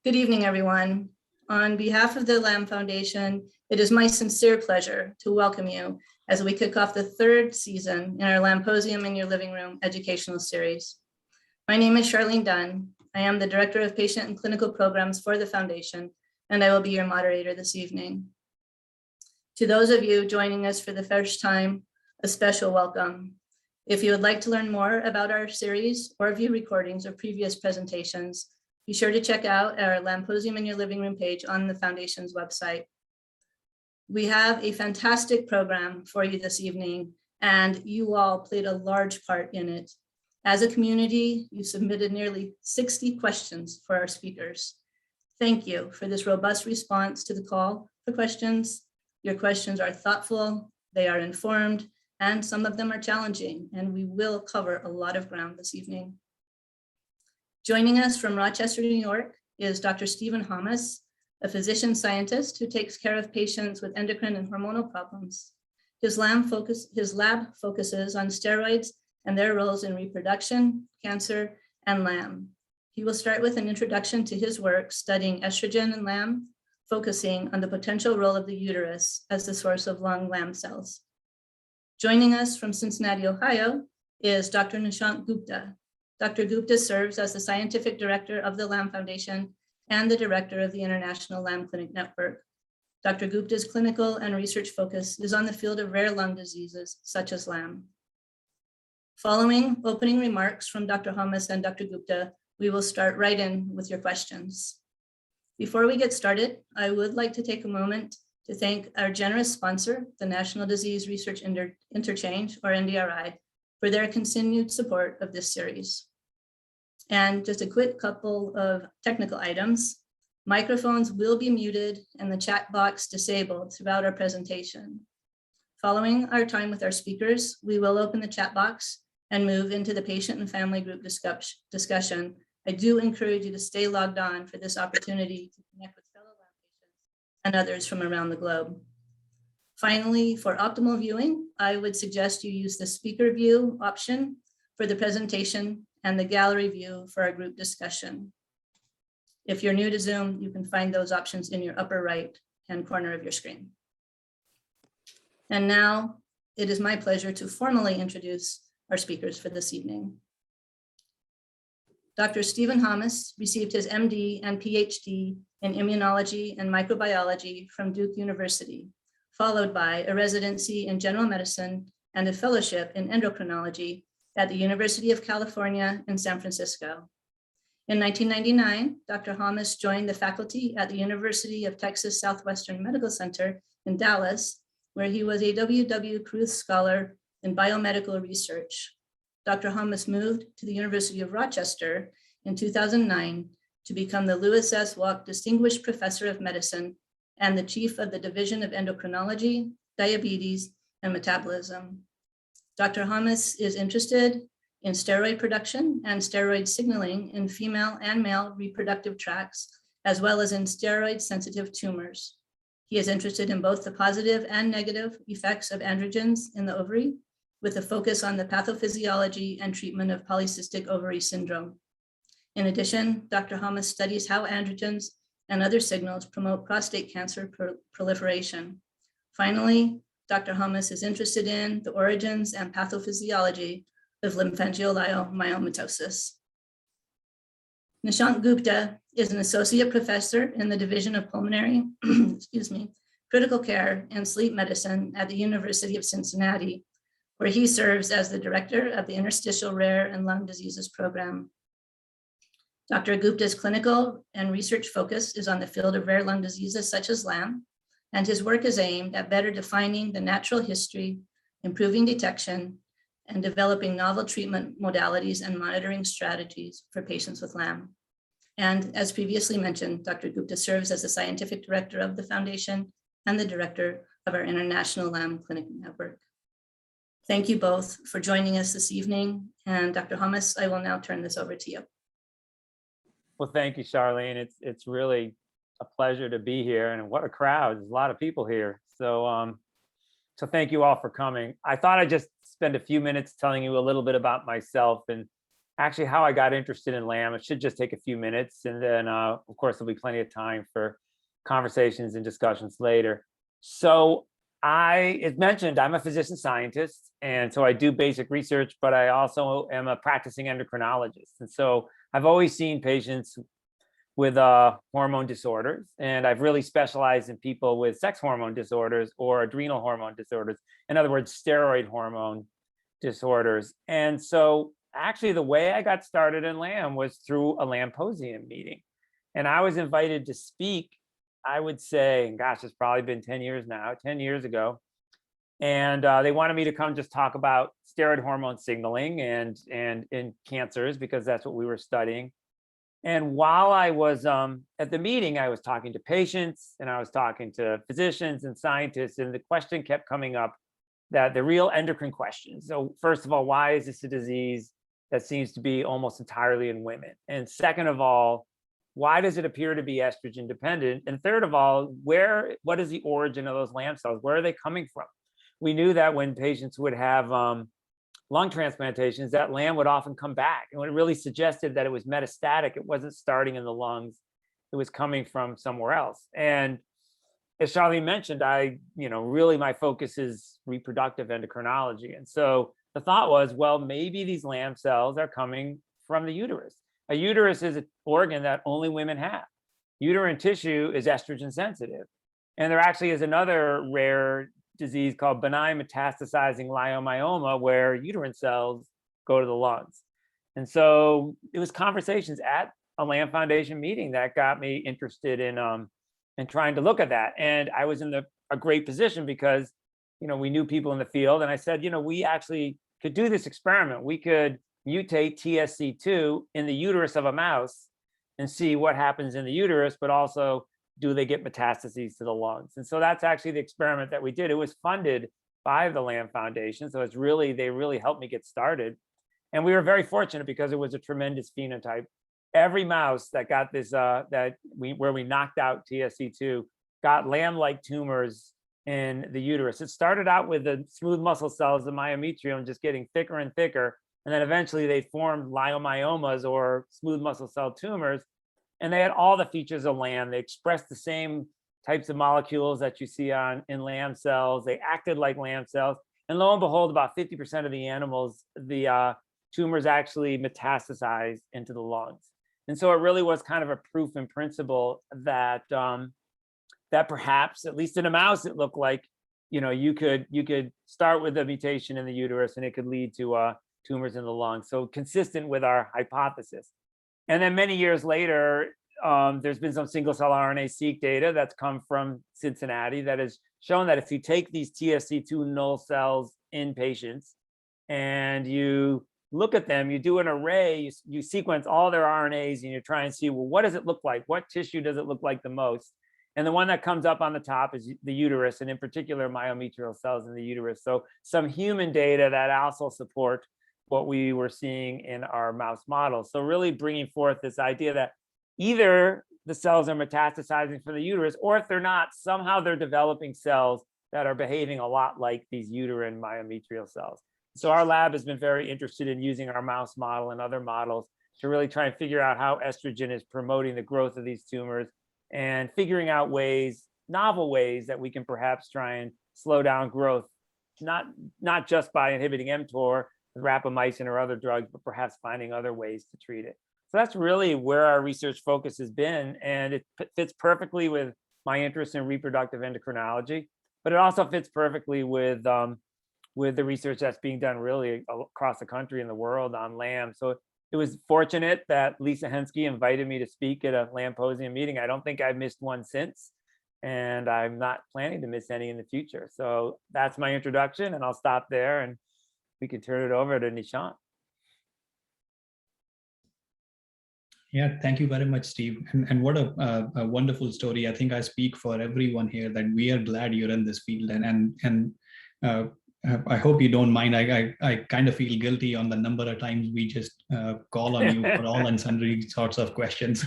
Good evening, everyone. On behalf of the LAM Foundation, it is my sincere pleasure to welcome you as we kick off the third season in our LAMposium in Your Living Room educational series. My name is Charlene Dunn. I am the Director of Patient and Clinical Programs for the Foundation, and I will be your moderator this evening. To those of you joining us for the first time, a special welcome. If you would like to learn more about our series or view recordings or previous presentations, be sure to check out our LAMposium in Your Living Room page on the Foundation's website. We have a fantastic program for you this evening, and you all played a large part in it. As a community, you submitted nearly 60 questions for our speakers. Thank you for this robust response to the call for questions. Your questions are thoughtful, they are informed, and some of them are challenging, and we will cover a lot of ground this evening. Joining us from Rochester, New York is Dr. Stephen Hamas, a physician scientist who takes care of patients with endocrine and hormonal problems. His lab focuses on steroids and their roles in reproduction, cancer, and LAM. He will start with an introduction to his work studying estrogen and LAM, focusing on the potential role of the uterus as the source of lung LAM cells. Joining us from Cincinnati, Ohio, is Dr. Nishant Gupta. Dr. Gupta serves as the scientific director of the LAM Foundation and the director of the International LAM Clinic Network. Dr. Gupta's clinical and research focus is on the field of rare lung diseases such as LAM. Following opening remarks from Dr. Hamas and Dr. Gupta, we will start right in with your questions. Before we get started, I would like to take a moment to thank our generous sponsor, the National Disease Research Interchange, or NDRI, for their continued support of this series. And just a quick couple of technical items. Microphones will be muted and the chat box disabled throughout our presentation. Following our time with our speakers, we will open the chat box and move into the patient and family group discussion. I do encourage you to stay logged on for this opportunity to connect with fellow lab patients and others from around the globe. Finally, for optimal viewing, I would suggest you use the speaker view option for the presentation and the gallery view for our group discussion. If you're new to Zoom, you can find those options in your upper right-hand corner of your screen. And now it is my pleasure to formally introduce our speakers for this evening. Dr. Stephen Hamas received his MD and PhD in immunology and microbiology from Duke University, followed by a residency in general medicine and a fellowship in endocrinology at the University of California in San Francisco. In 1999, Dr. Hamas joined the faculty at the University of Texas Southwestern Medical Center in Dallas, where he was a W.W. Cruth Scholar in biomedical research. Dr. Hamas moved to the University of Rochester in 2009 to become the Lewis S. Walk Distinguished Professor of Medicine and the chief of the Division of Endocrinology, Diabetes, and Metabolism. Dr. Hamas is interested in steroid production and steroid signaling in female and male reproductive tracts, as well as in steroid-sensitive tumors. He is interested in both the positive and negative effects of androgens in the ovary, with a focus on the pathophysiology and treatment of polycystic ovary syndrome. In addition, Dr. Hamas studies how androgens and other signals promote prostate cancer proliferation. Finally, Dr. Hamas is interested in the origins and pathophysiology of lymphangioliomyomatosis. Nishant Gupta is an associate professor in the Division of Pulmonary, Critical Care and Sleep Medicine at the University of Cincinnati, where he serves as the director of the Interstitial Rare and Lung Diseases Program. Dr. Gupta's clinical and research focus is on the field of rare lung diseases such as LAM, and his work is aimed at better defining the natural history, improving detection, and developing novel treatment modalities and monitoring strategies for patients with LAM. And as previously mentioned, Dr. Gupta serves as the scientific director of the foundation and the director of our International LAM Clinic Network. Thank you both for joining us this evening. And Dr. Hamas, I will now turn this over to you. Well, thank you, Charlene. It's really a pleasure to be here, and what a crowd. There's a lot of people here. So thank you all for coming. I thought I'd just spend a few minutes telling you a little bit about myself and actually how I got interested in LAM. It should just take a few minutes, and then of course there'll be plenty of time for conversations and discussions later. So as mentioned, I'm a physician scientist, and so I do basic research, but I also am a practicing endocrinologist. And so I've always seen patients with hormone disorders, and I've really specialized in people with sex hormone disorders or adrenal hormone disorders. In other words, steroid hormone disorders. And so actually the way I got started in LAM was through a LAMposium meeting. And I was invited to speak, I would say, gosh, it's probably been 10 years now, 10 years ago. And they wanted me to come just talk about steroid hormone signaling and in cancers, because that's what we were studying. And while I was at the meeting, I was talking to patients and I was talking to physicians and scientists, and the question kept coming up, that the real endocrine question. So first of all, why is this a disease that seems to be almost entirely in women? And second of all, why does it appear to be estrogen dependent? And third of all, what is the origin of those LAM cells? Where are they coming from? We knew that when patients would have lung transplantations, that LAM would often come back. And it really suggested that it was metastatic. It wasn't starting in the lungs. It was coming from somewhere else. And as Charlene mentioned, really my focus is reproductive endocrinology. And so the thought was, well, maybe these LAM cells are coming from the uterus. A uterus is an organ that only women have. Uterine tissue is estrogen sensitive. And there actually is another rare disease called benign metastasizing leiomyoma, where uterine cells go to the lungs. And so it was conversations at a LAM Foundation meeting that got me interested in trying to look at that. And I was in a great position because, we knew people in the field, and I said, we actually could do this experiment. We could mutate TSC2 in the uterus of a mouse and see what happens in the uterus, but also, do they get metastases to the lungs? And so that's actually the experiment that we did. It was funded by the LAM Foundation. So they really helped me get started. And we were very fortunate because it was a tremendous phenotype. Every mouse that got this, where we knocked out TSC2, got LAM-like tumors in the uterus. It started out with the smooth muscle cells, the myometrium, just getting thicker and thicker. And then eventually they formed leiomyomas, or smooth muscle cell tumors. And they had all the features of LAM. They expressed the same types of molecules that you see in LAM cells. They acted like LAM cells. And lo and behold, about 50% of the animals, the tumors actually metastasized into the lungs. And so it really was kind of a proof in principle that that perhaps, at least in a mouse, it looked like, you could start with a mutation in the uterus and it could lead to tumors in the lungs. So consistent with our hypothesis. And then many years later, there's been some single cell RNA-seq data that's come from Cincinnati that has shown that if you take these TSC2 null cells in patients and you look at them, you do an array, you sequence all their RNAs and you try and see, well, what does it look like? What tissue does it look like the most? And the one that comes up on the top is the uterus, and in particular, myometrial cells in the uterus. So some human data that also support what we were seeing in our mouse models. So really bringing forth this idea that either the cells are metastasizing from the uterus, or if they're not, somehow they're developing cells that are behaving a lot like these uterine myometrial cells. So our lab has been very interested in using our mouse model and other models to really try and figure out how estrogen is promoting the growth of these tumors, and figuring out novel ways that we can perhaps try and slow down growth, not just by inhibiting mTOR, rapamycin or other drugs, but perhaps finding other ways to treat it. So that's really where our research focus has been, and it fits perfectly with my interest in reproductive endocrinology, but it also fits perfectly with the research that's being done really across the country and the world on LAM. So it was fortunate that Lisa Hensky invited me to speak at a LAMposium meeting. I don't think I've missed one since, and I'm not planning to miss any in the future. So that's my introduction, and I'll stop there and we can turn it over to Nishant. Yeah, thank you very much, Steve. And what a wonderful story. I think I speak for everyone here that we are glad you're in this field. And I hope you don't mind. I kind of feel guilty on the number of times we just call on you for all and sundry sorts of questions.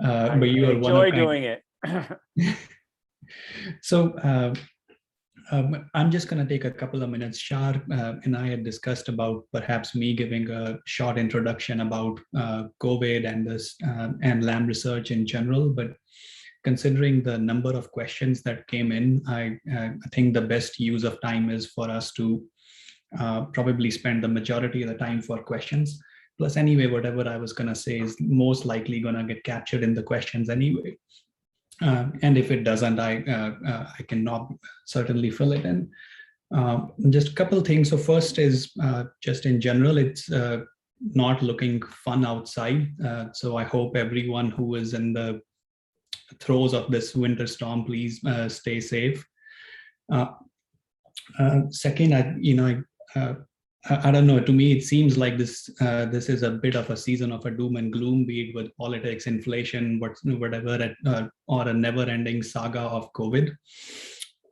But you are enjoy doing it. So I'm just going to take a couple of minutes. Shar and I had discussed about perhaps me giving a short introduction about COVID and this and LAM research in general. But considering the number of questions that came in, I think the best use of time is for us to probably spend the majority of the time for questions. Plus, anyway, whatever I was going to say is most likely going to get captured in the questions anyway. And if it doesn't, I cannot certainly fill it in. Just a couple of things. So first is just in general, it's not looking fun outside. So I hope everyone who is in the throes of this winter storm, please stay safe. Second, I don't know. To me, it seems like this is a bit of a season of a doom and gloom, be it with politics, inflation, whatever, or a never-ending saga of COVID.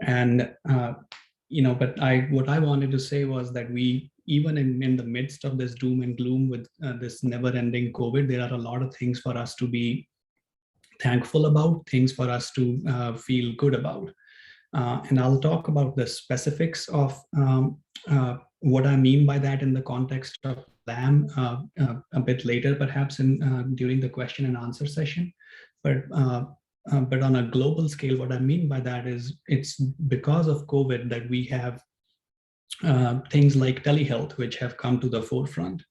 And but what I wanted to say was that we, even in the midst of this doom and gloom with this never-ending COVID, there are a lot of things for us to be thankful about, things for us to feel good about. And I'll talk about the specifics of what I mean by that in the context of LAM a bit later, perhaps during the question and answer session. But on a global scale, what I mean by that is it's because of COVID that we have things like telehealth, which have come to the forefront.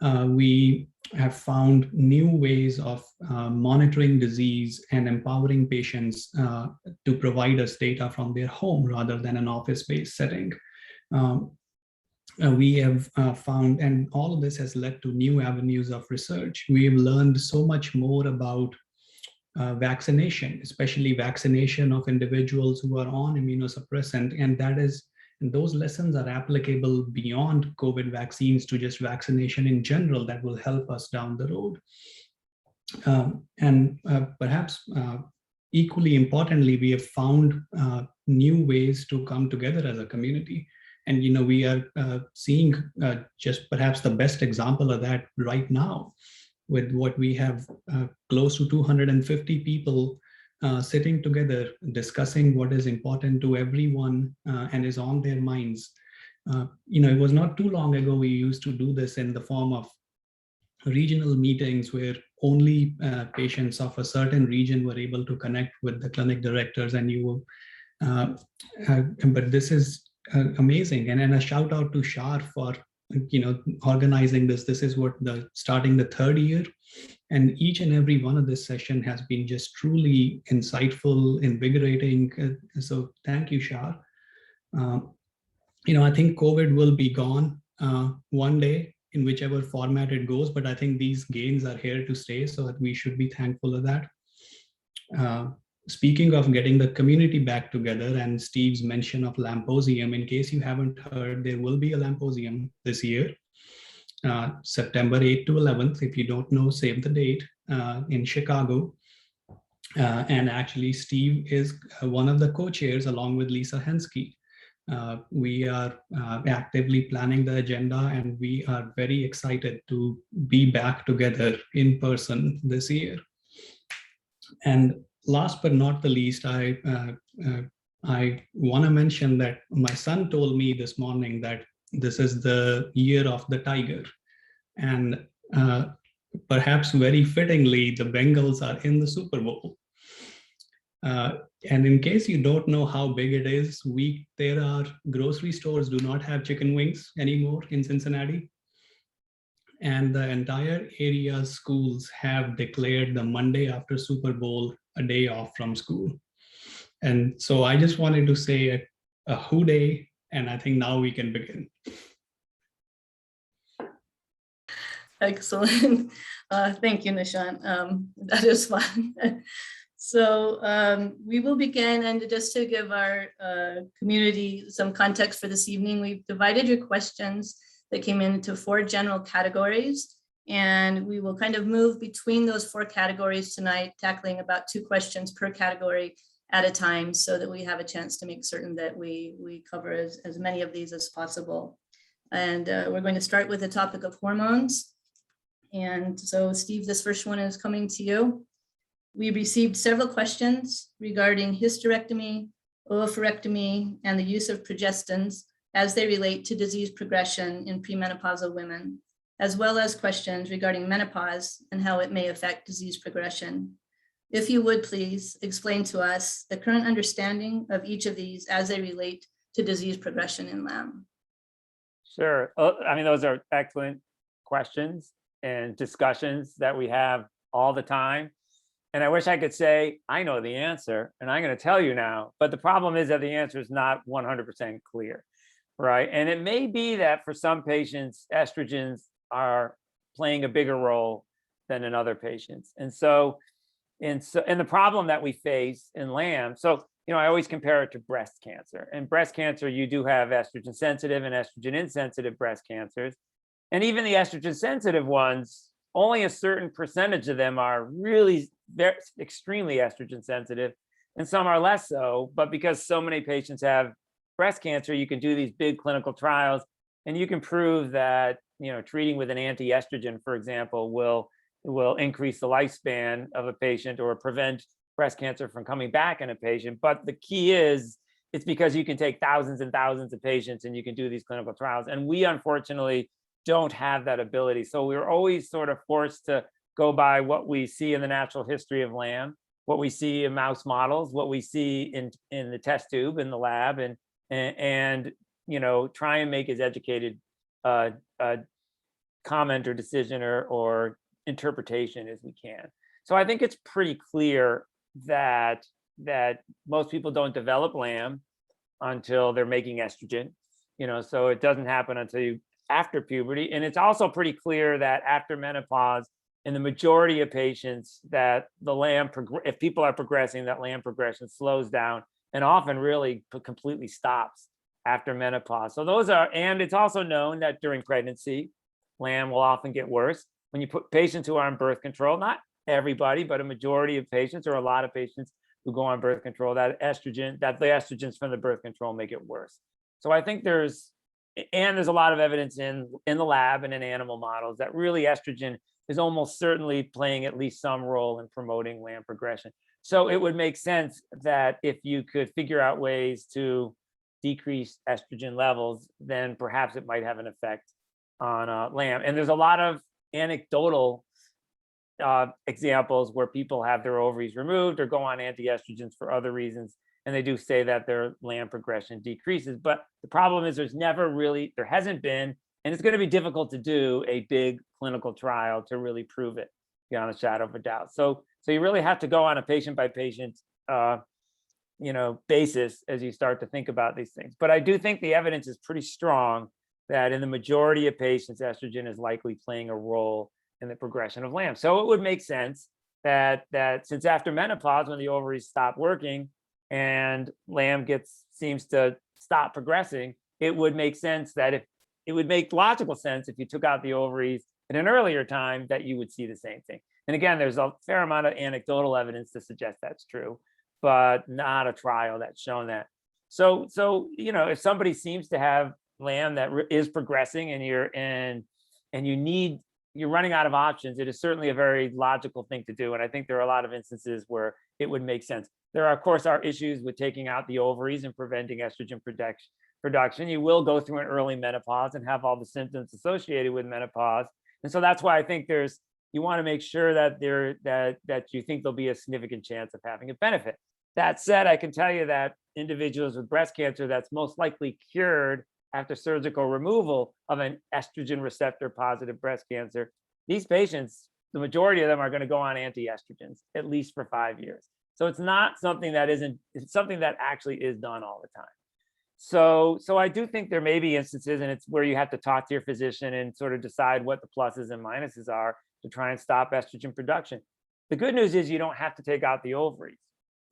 We have found new ways of monitoring disease and empowering patients to provide us data from their home rather than an office-based setting. We have found, and all of this has led to new avenues of research. We have learned so much more about vaccination, especially vaccination of individuals who are on immunosuppressant, and those lessons are applicable beyond COVID vaccines to just vaccination in general that will help us down the road. And perhaps equally importantly, we have found new ways to come together as a community. And we are seeing just perhaps the best example of that right now with what we have close to 250 people sitting together, discussing what is important to everyone and is on their minds. It was not too long ago we used to do this in the form of regional meetings where only patients of a certain region were able to connect with the clinic directors, and but this is amazing. And a shout out to Shar for organizing this. This is starting the third year, and each and every one of this session has been just truly insightful, invigorating. So thank you, Shar. I think COVID will be gone one day in whichever format it goes, but I think these gains are here to stay, so that we should be thankful of that. Speaking of getting the community back together and Steve's mention of LAMposium, in case you haven't heard, there will be a LAMposium this year, September 8th to 11th. If you don't know, save the date, in Chicago. And actually, Steve is one of the co-chairs along with Lisa Hensky. We are actively planning the agenda, and we are very excited to be back together in person this year. And last but not the least, I want to mention that my son told me this morning that this is the year of the tiger. And perhaps very fittingly, the Bengals are in the Super Bowl. And in case you don't know how big it is, there are grocery stores do not have chicken wings anymore in Cincinnati. And the entire area's schools have declared the Monday after Super Bowl a day off from school. And so I just wanted to say a hooday, and I think now we can begin. Excellent. Thank you, Nishant. That is fun. So we will begin, and just to give our community some context for this evening, we've divided your questions that came into 4 general categories, and we will kind of move between those 4 categories tonight, tackling about 2 questions per category at a time, so that we have a chance to make certain that we cover as many of these as possible. And we're going to start with the topic of hormones. And so, Steve, this first one is coming to you. We received several questions regarding hysterectomy, oophorectomy, and the use of progestins as they relate to disease progression in premenopausal women, as well as questions regarding menopause and how it may affect disease progression. If you would please explain to us the current understanding of each of these as they relate to disease progression in LAM. Sure. I mean, those are excellent questions and discussions that we have all the time. And I wish I could say, I know the answer, and I'm going to tell you now. But the problem is that the answer is not 100% clear, right? And it may be that for some patients, estrogens are playing a bigger role than in other patients. And the problem that we face in LAM, so, I always compare it to breast cancer. And breast cancer, you do have estrogen sensitive and estrogen insensitive breast cancers. And even the estrogen sensitive ones, only a certain percentage of them are really very extremely estrogen sensitive, and some are less so. But because so many patients have breast cancer, you can do these big clinical trials, and you can prove that treating with an anti-estrogen, for example, will increase the lifespan of a patient or prevent breast cancer from coming back in a patient. But the key is, it's because you can take thousands and thousands of patients and you can do these clinical trials. And we unfortunately don't have that ability. So we're always sort of forced to go by what we see in the natural history of LAM, what we see in mouse models, what we see in the test tube in the lab, and try and make as educated comment or decision or interpretation as we can. So I think it's pretty clear that most people don't develop LAM until they're making estrogen, so it doesn't happen until after puberty. And it's also pretty clear that after menopause, in the majority of patients, that the LAM, if people are progressing, that LAM progression slows down and often really completely stops after menopause. So and it's also known that during pregnancy, LAM will often get worse. When you put patients who are on birth control, not everybody, but a majority of patients, or a lot of patients who go on birth control, that the estrogens from the birth control make it worse. So I think there's a lot of evidence in the lab and in animal models that really estrogen is almost certainly playing at least some role in promoting LAM progression. So it would make sense that if you could figure out ways to decrease estrogen levels, then perhaps it might have an effect on LAM. And there's a lot of anecdotal examples where people have their ovaries removed or go on anti-estrogens for other reasons, and they do say that their LAM progression decreases. But the problem is there hasn't been, and it's going to be difficult to do a big clinical trial to really prove it beyond a shadow of a doubt. So you really have to go on a patient by patient basis as you start to think about these things. But I do think the evidence is pretty strong that in the majority of patients, estrogen is likely playing a role in the progression of LAM. So it would make sense that since after menopause, when the ovaries stop working and LAM seems to stop progressing, it would make logical sense if you took out the ovaries at an earlier time, that you would see the same thing. And again, there's a fair amount of anecdotal evidence to suggest that's true, but not a trial that's shown that. So if somebody seems to have LAM that is progressing and you're running out of options, it is certainly a very logical thing to do. And I think there are a lot of instances where it would make sense. There are, of course, issues with taking out the ovaries and preventing estrogen production. You will go through an early menopause and have all the symptoms associated with menopause. And so that's why I think you want to make sure that you think there'll be a significant chance of having a benefit. That said, I can tell you that individuals with breast cancer that's most likely cured after surgical removal of an estrogen receptor positive breast cancer, these patients, the majority of them are going to go on anti-estrogens at least for 5 years. So it's not something it's something that actually is done all the time. So I do think there may be instances, and it's where you have to talk to your physician and sort of decide what the pluses and minuses are to try and stop estrogen production. The good news is you don't have to take out the ovaries.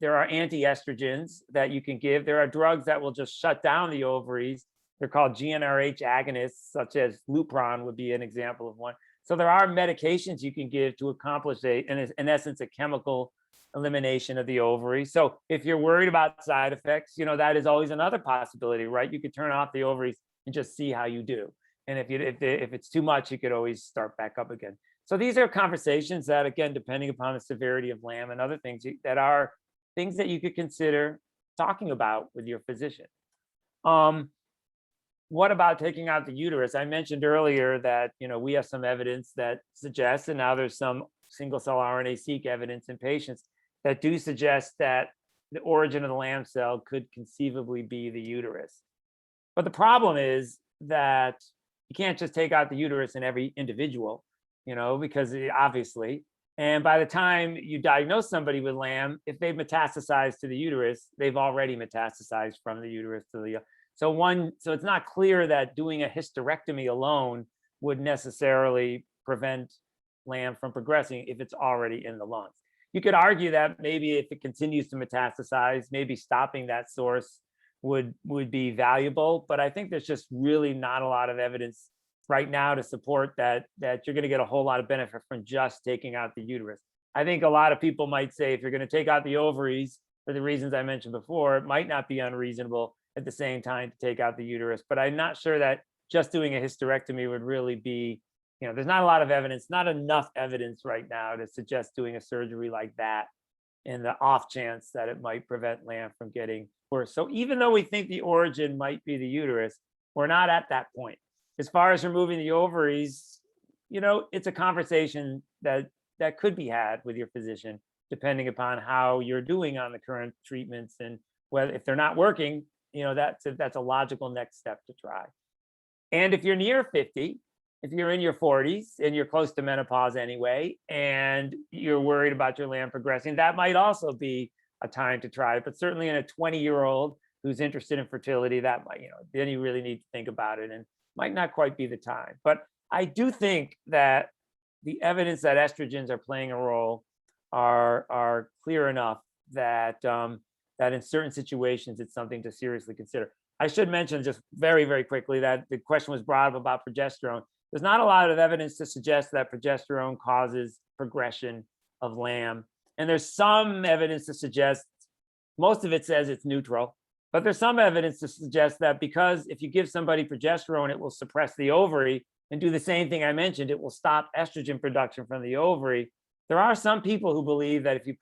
There are anti-estrogens that you can give. There are drugs that will just shut down the ovaries. They're called GnRH agonists, such as Lupron would be an example of one. So there are medications you can give to accomplish in essence, a chemical elimination of the ovary. So if you're worried about side effects, that is always another possibility, right? You could turn off the ovaries and just see how you do. And if it's too much, you could always start back up again. So these are conversations that, again, depending upon the severity of LAM and other things, that are things that you could consider talking about with your physician. What about taking out the uterus? I mentioned earlier that, we have some evidence that suggests, and now there's some single cell RNA-seq evidence in patients that do suggest that the origin of the LAM cell could conceivably be the uterus. But the problem is that you can't just take out the uterus in every individual, because obviously, and by the time you diagnose somebody with LAM, if they've metastasized to the uterus, they've already metastasized from the uterus to the, so it's not clear that doing a hysterectomy alone would necessarily prevent LAM from progressing if it's already in the lungs. You could argue that maybe if it continues to metastasize, maybe stopping that source would be valuable, but I think there's just really not a lot of evidence right now to support that you're going to get a whole lot of benefit from just taking out the uterus. I think a lot of people might say if you're going to take out the ovaries for the reasons I mentioned before, it might not be unreasonable at the same time to take out the uterus, but I'm not sure that just doing a hysterectomy would really be, there's not a lot of evidence, not enough evidence right now to suggest doing a surgery like that in the off chance that it might prevent LAM from getting worse. So even though we think the origin might be the uterus, we're not at that point. As far as removing the ovaries, it's a conversation that could be had with your physician, depending upon how you're doing on the current treatments, and whether, if they're not working, that's a logical next step to try. And if you're near 50, if you're in your 40s and you're close to menopause anyway, and you're worried about your LAM progressing, that might also be a time to try it. But certainly in a 20-year-old who's interested in fertility, that might, then you really need to think about it, and might not quite be the time. But I do think that the evidence that estrogens are playing a role are clear enough that that in certain situations it's something to seriously consider. I should mention just very, very quickly that the question was brought up about progesterone. There's not a lot of evidence to suggest that progesterone causes progression of LAM. And there's some evidence to suggest, most of it says it's neutral, but there's some evidence to suggest that because if you give somebody progesterone, it will suppress the ovary and do the same thing I mentioned, it will stop estrogen production from the ovary. There are some people who believe that if you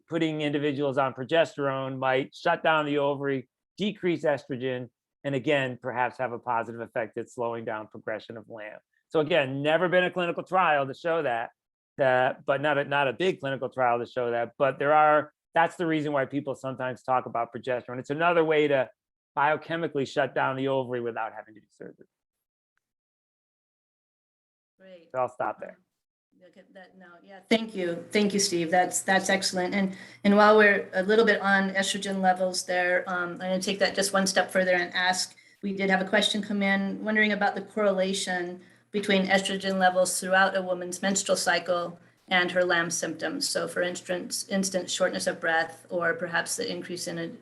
putting individuals on progesterone might shut down the ovary, decrease estrogen, and again, perhaps have a positive effect at slowing down progression of LAM. So again, never been a clinical trial to show that, but not a big clinical trial to show that, but that's the reason why people sometimes talk about progesterone. It's another way to biochemically shut down the ovary without having to do surgery. Great. So I'll stop there. Look at that now. Yeah, thank you, Steve. That's excellent. And while we're a little bit on estrogen levels there, I'm going to take that just one step further and ask. We did have a question come in wondering about the correlation between estrogen levels throughout a woman's menstrual cycle and her LAM symptoms. So, for instance, shortness of breath, or perhaps the increase in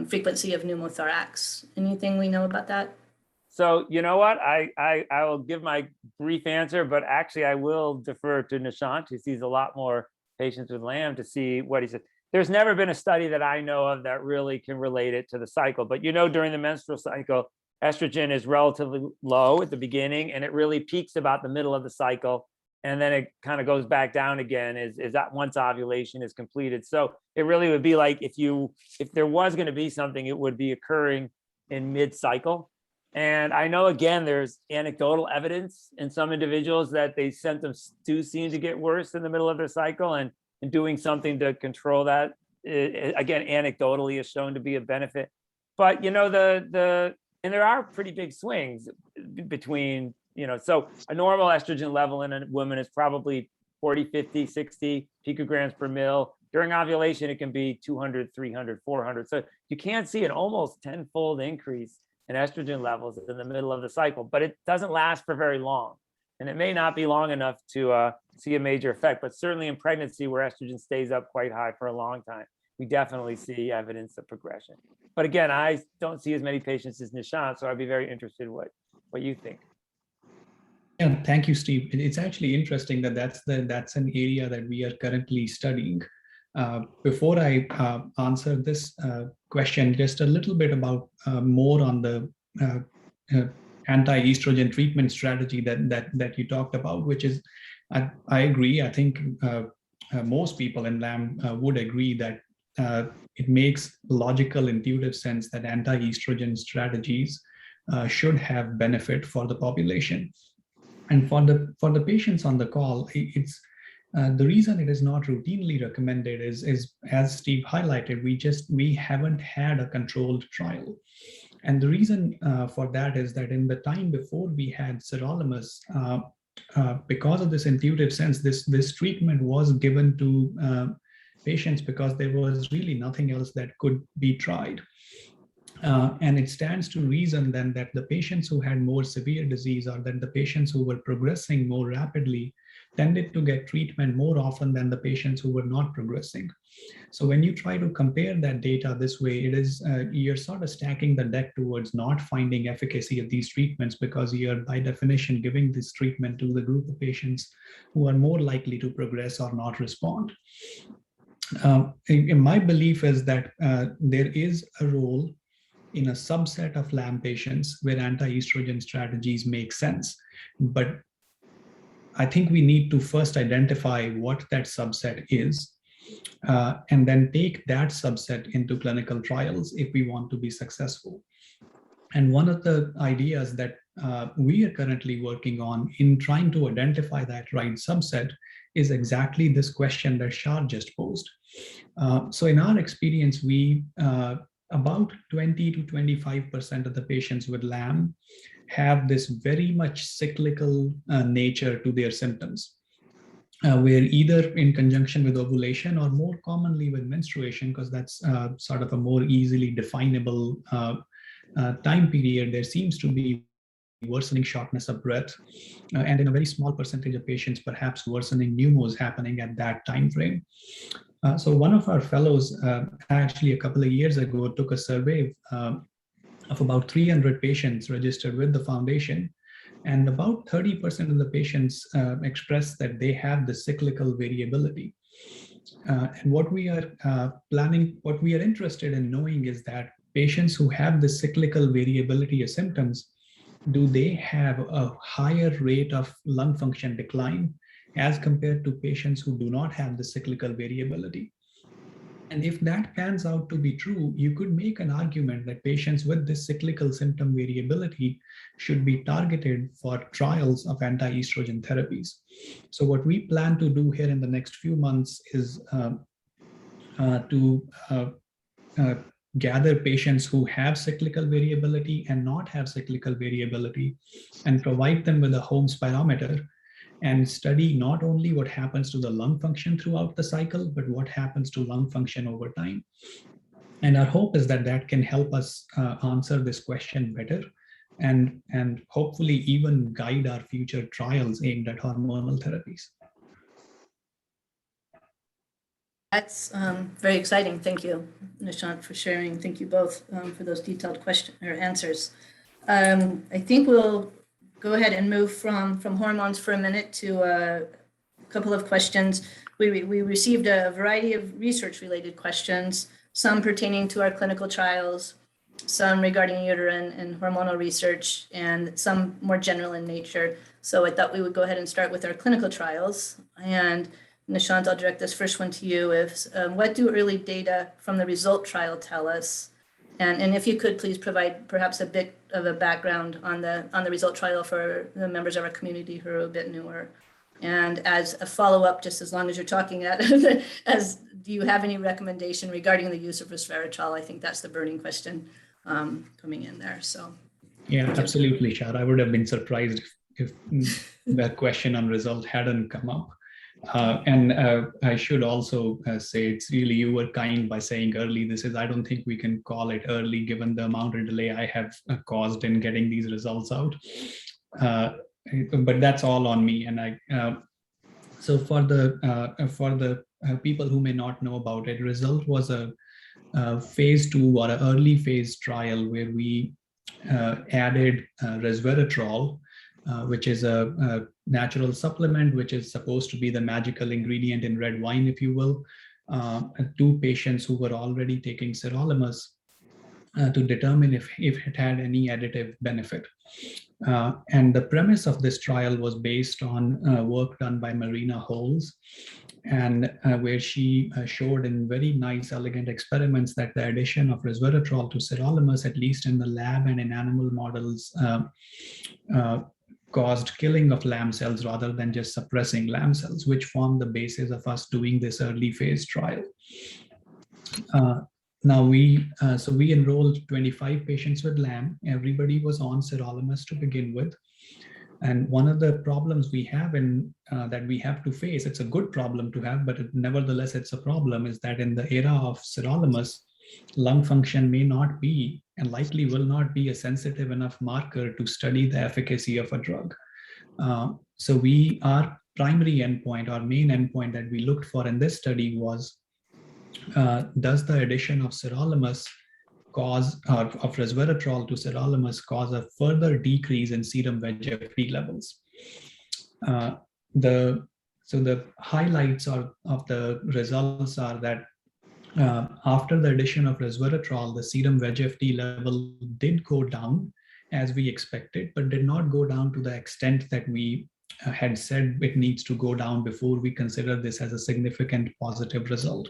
frequency of pneumothorax. Anything we know about that? So you know what, I will give my brief answer, but actually I will defer to Nishant, who sees a lot more patients with LAM, to see what he said. There's never been a study that I know of that really can relate it to the cycle, but during the menstrual cycle, estrogen is relatively low at the beginning, and it really peaks about the middle of the cycle, and then it kind of goes back down again is that once ovulation is completed. So it really would be like if there was going to be something, it would be occurring in mid-cycle. And I know, again, there's anecdotal evidence in some individuals that the symptoms do seem to get worse in the middle of their cycle, and doing something to control that, again, anecdotally is shown to be a benefit. But, and there are pretty big swings between, so a normal estrogen level in a woman is probably 40, 50, 60 picograms per mil. During ovulation, it can be 200, 300, 400. So you can see an almost 10-fold increase in estrogen levels in the middle of the cycle, but it doesn't last for very long. And it may not be long enough to see a major effect, but certainly in pregnancy where estrogen stays up quite high for a long time, we definitely see evidence of progression. But again, I don't see as many patients as Nishant, so I'd be very interested in what you think. Yeah, thank you, Steve. It's actually interesting that that's an area that we are currently studying. Before I answer this question, just a little bit about more on the anti-estrogen treatment strategy that you talked about, which is, I agree. I think most people in LAM would agree that it makes logical, intuitive sense that anti-estrogen strategies should have benefit for the population. And for the patients on the call, it's the reason it is not routinely recommended is as Steve highlighted, we haven't had a controlled trial. And the reason for that is that in the time before we had Cedarolimus, because of this intuitive sense, this treatment was given to patients because there was really nothing else that could be tried. And it stands to reason then that the patients who had more severe disease, or that the patients who were progressing more rapidly, tended to get treatment more often than the patients who were not progressing. So when you try to compare that data this way, it is you're sort of stacking the deck towards not finding efficacy of these treatments, because you're by definition giving this treatment to the group of patients who are more likely to progress or not respond. In my belief is that there is a role in a subset of LAM patients where anti-estrogen strategies make sense. But I think we need to first identify what that subset is, and then take that subset into clinical trials if we want to be successful. And one of the ideas that we are currently working on in trying to identify that right subset is exactly this question that Shar just posed. So in our experience, we about 20 to 25% of the patients with LAM have this very much cyclical nature to their symptoms, where either in conjunction with ovulation or more commonly with menstruation, because that's sort of a more easily definable time period, there seems to be worsening shortness of breath, and in a very small percentage of patients, perhaps worsening pneumos happening at that time frame. So one of our fellows actually a couple of years ago took a survey of about 300 patients registered with the foundation, and about 30% of the patients expressed that they have the cyclical variability. And what we are what we are interested in knowing is that patients who have the cyclical variability of symptoms, do they have a higher rate of lung function decline as compared to patients who do not have the cyclical variability? And if that pans out to be true, you could make an argument that patients with this cyclical symptom variability should be targeted for trials of anti-estrogen therapies. So what we plan to do here in the next few months is to gather patients who have cyclical variability and not have cyclical variability, and provide them with a home spirometer and study not only what happens to the lung function throughout the cycle, but what happens to lung function over time. And our hope is that that can help us answer this question better, and hopefully even guide our future trials aimed at hormonal therapies. That's very exciting. Thank you, Nishant, for sharing. Thank you both for those detailed answers. I think we'll go ahead and move from hormones for a minute to a couple of questions. We received a variety of research-related questions, some pertaining to our clinical trials, some regarding uterine and hormonal research, and some more general in nature. So I thought we would go ahead and start with our clinical trials. And Nishant, I'll direct this first one to you. What do early data from the RESULT trial tell us? And if you could please provide perhaps a bit of a background on the RESULT trial for the members of our community who are a bit newer. And as a follow-up, just as long as you're talking do you have any recommendation regarding the use of Resveratrol? I think that's the burning question coming in there. So yeah, absolutely, Shar. I would have been surprised if that question on RESULT hadn't come up. And I should also say it's really, you were kind by saying early. I don't think we can call it early given the amount of delay I have caused in getting these results out. But that's all on me. And so for the people who may not know about it, RESULT was a phase 2 or an early phase trial where we added resveratrol, which is a natural supplement, which is supposed to be the magical ingredient in red wine, if you will, to patients who were already taking Cedarolimus to determine if it had any additive benefit. And the premise of this trial was based on work done by Marina Holes and where she showed in very nice, elegant experiments that the addition of resveratrol to sirolimus, at least in the lab and in animal models, caused killing of lamb cells rather than just suppressing lamb cells, which formed the basis of us doing this early phase trial. Now we enrolled 25 patients with lamb. Everybody was on sirolimus to begin with. And one of the problems we have that we have to face, it's a good problem to have, but nevertheless it's a problem, is that in the era of sirolimus, lung function may not be and likely will not be a sensitive enough marker to study the efficacy of a drug. So our primary endpoint, our main endpoint that we looked for in this study was, does the addition of sirolimus of resveratrol to sirolimus cause a further decrease in serum VEGF-D levels? So the highlights of the results are that after the addition of resveratrol, the serum VEGF-D level did go down as we expected, but did not go down to the extent that we had said it needs to go down before we consider this as a significant positive result.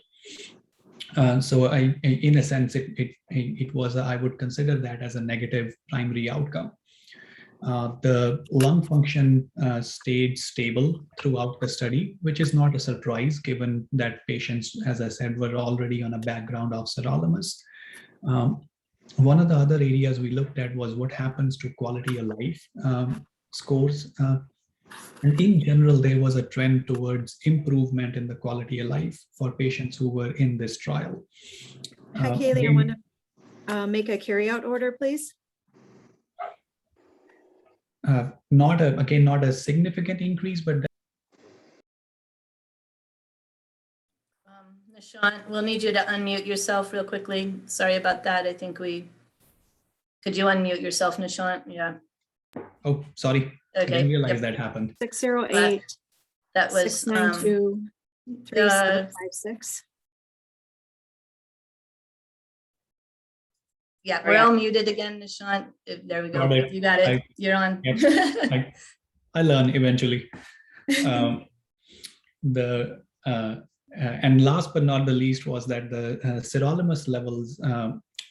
So in a sense, it was, I would consider that as a negative primary outcome. The lung function stayed stable throughout the study, which is not a surprise given that patients, as I said, were already on a background of sirolimus. One of the other areas we looked at was what happens to quality of life scores. And in general, there was a trend towards improvement in the quality of life for patients who were in this trial. Hi, Kaylee, I want to make a carryout order, please. Not a significant increase, but Nishant, we'll need you to unmute yourself real quickly. Sorry about that. I think could you unmute yourself, Nishant? Yeah. Oh, sorry. Okay. I didn't realize that happened. 608 that was 692 3756. Yeah, we're all muted again, Nishant. There we go. You got it. You're on. Yep. I learn eventually. And last but not the least was that the sirolimus levels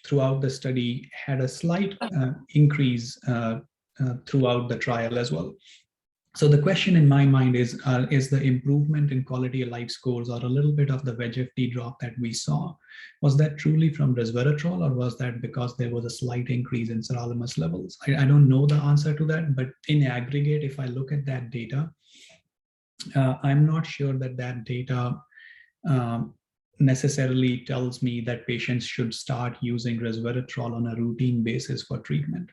throughout the study had a slight increase throughout the trial as well. So the question in my mind is the improvement in quality of life scores or a little bit of the VEGF-D drop that we saw, was that truly from resveratrol, or was that because there was a slight increase in sirolimus levels? I don't know the answer to that, but in aggregate, if I look at that data, I'm not sure that data necessarily tells me that patients should start using resveratrol on a routine basis for treatment.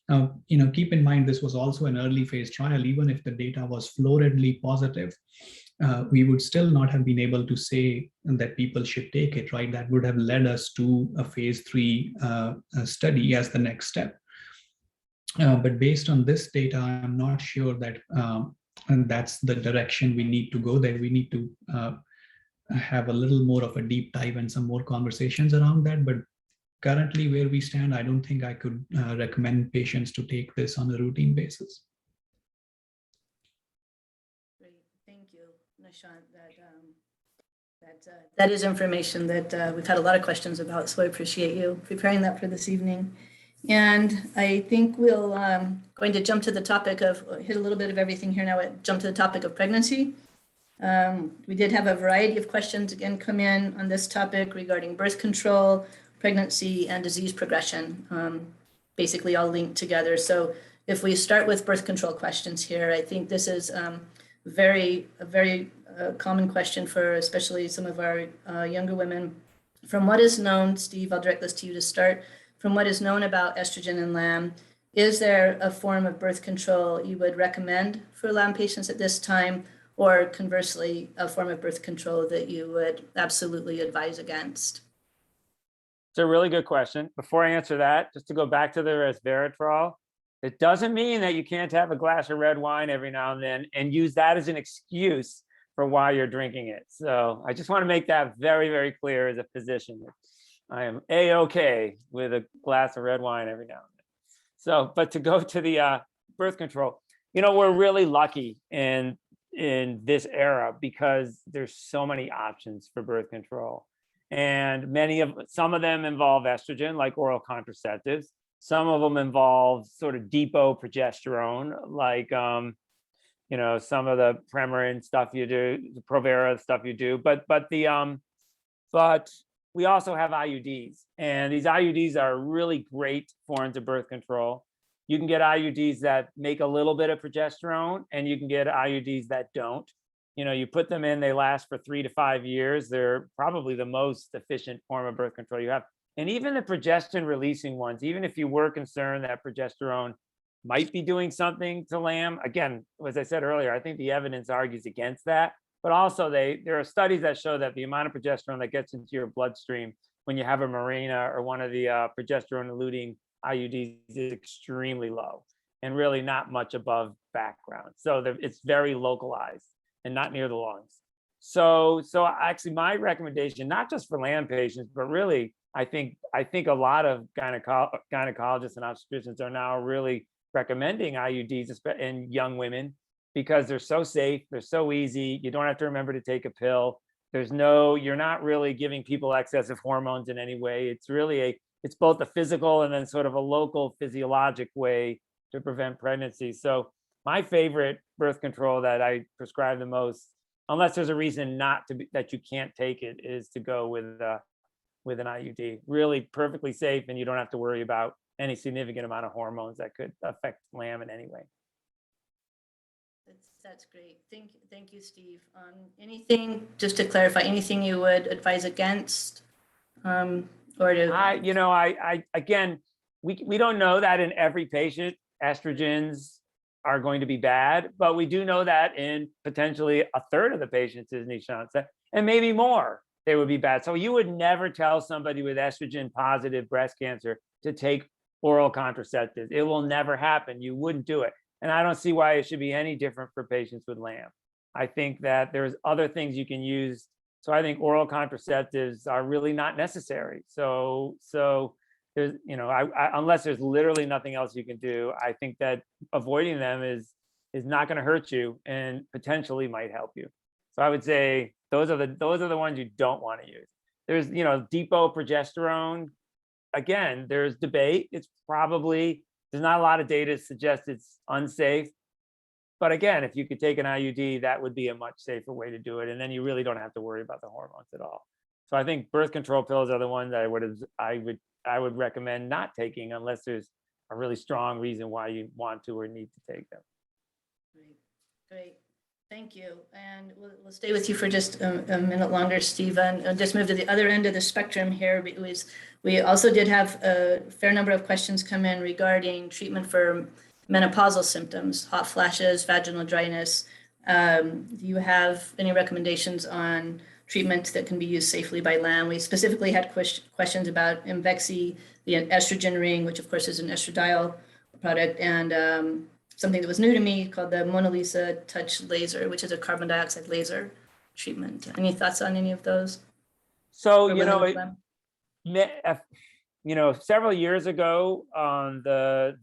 Now, keep in mind, this was also an early phase trial. Even if the data was floridly positive, we would still not have been able to say that people should take it, right? That would have led us to a phase 3 study as the next step. But based on this data, I'm not sure that and that's the direction we need to go there. We need to have a little more of a deep dive and some more conversations around that. But currently where we stand, I don't think I could recommend patients to take this on a routine basis. Great, thank you, Nishant. That is information that we've had a lot of questions about, so I appreciate you preparing that for this evening. And I think we'll going to jump to the topic of, hit a little bit of everything here now, jump to the topic of pregnancy. We did have a variety of questions again come in on this topic regarding birth control, pregnancy, and disease progression, basically all linked together. So if we start with birth control questions here, I think this is a very common question for especially some of our younger women. From what is known, Steve, I'll direct this to you to start. From what is known about estrogen in LAM, is there a form of birth control you would recommend for LAM patients at this time, or conversely, a form of birth control that you would absolutely advise against? It's a really good question. Before I answer that, just to go back to the resveratrol, it doesn't mean that you can't have a glass of red wine every now and then and use that as an excuse for why you're drinking it. So I just want to make that very, very clear as a physician. I am A-okay with a glass of red wine every now and then. So, but to go to the birth control, we're really lucky in in this era because there's so many options for birth control. And some of them involve estrogen, like oral contraceptives. Some of them involve sort of depot progesterone, like, some of the Premarin stuff you do, the Provera stuff you do. But we also have IUDs, and these IUDs are really great forms of birth control. You can get IUDs that make a little bit of progesterone, and you can get IUDs that don't. You put them in, they last for 3 to 5 years. They're probably the most efficient form of birth control you have. And even the progestin releasing ones, even if you were concerned that progesterone might be doing something to LAM, again, as I said earlier, I think the evidence argues against that. But also there are studies that show that the amount of progesterone that gets into your bloodstream when you have a Mirena or one of the progesterone-eluting IUDs is extremely low and really not much above background. So it's very localized and not near the lungs. So actually my recommendation, not just for LAM patients, but really, I think a lot of gynecologists and obstetricians are now really recommending IUDs in young women because they're so safe, they're so easy. You don't have to remember to take a pill. You're not really giving people excessive hormones in any way. It's both a physical and then sort of a local physiologic way to prevent pregnancy. So my favorite birth control that I prescribe the most, unless there's a reason that you can't take it, is to go with an IUD. Really perfectly safe, and you don't have to worry about any significant amount of hormones that could affect LAM in any way. That's great. Thank you, Steve. Anything, just to clarify, anything you would advise against, or to? Again, we don't know that in every patient estrogens are going to be bad, but we do know that in potentially a third of the patients, as Nishant said, and maybe more, they would be bad. So you would never tell somebody with estrogen positive breast cancer to take oral contraceptives. It will never happen. You wouldn't do it. And I don't see why it should be any different for patients with LAM. I think that there's other things you can use. So I think oral contraceptives are really not necessary. So there's, unless there's literally nothing else you can do, I think that avoiding them is not going to hurt you and potentially might help you. So I would say those are the ones you don't want to use. There's, depot progesterone. Again, there's debate. There's not a lot of data to suggest it's unsafe. But again, if you could take an IUD, that would be a much safer way to do it. And then you really don't have to worry about the hormones at all. So I think birth control pills are the ones I would recommend not taking unless there's a really strong reason why you want to or need to take them. Great. Thank you. And we'll stay with you for just a minute longer, Stephen. I'll just move to the other end of the spectrum here. We also did have a fair number of questions come in regarding treatment for menopausal symptoms, hot flashes, vaginal dryness. Do you have any recommendations on treatments that can be used safely by LAM? We specifically had questions about Efficacy, the estrogen ring, which of course is an estradiol product, and something that was new to me called the Mona Lisa Touch Laser, which is a carbon dioxide laser treatment. Any thoughts on any of those? So, several years ago, a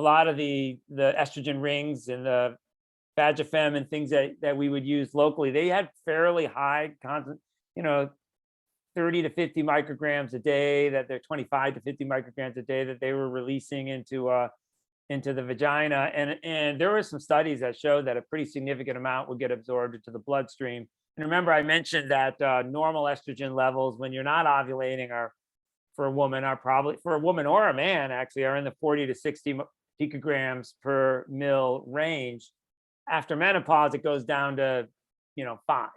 lot of the estrogen rings and the Vagifem and things that we would use locally, they had fairly high content, 30 to 50 micrograms a day, that they're 25 to 50 micrograms a day that they were releasing into the vagina. And there were some studies that showed that a pretty significant amount would get absorbed into the bloodstream. And remember, I mentioned that normal estrogen levels when you're not ovulating for a woman or a man actually are in the 40 to 60 picograms per mil range. After menopause, it goes down to, 5,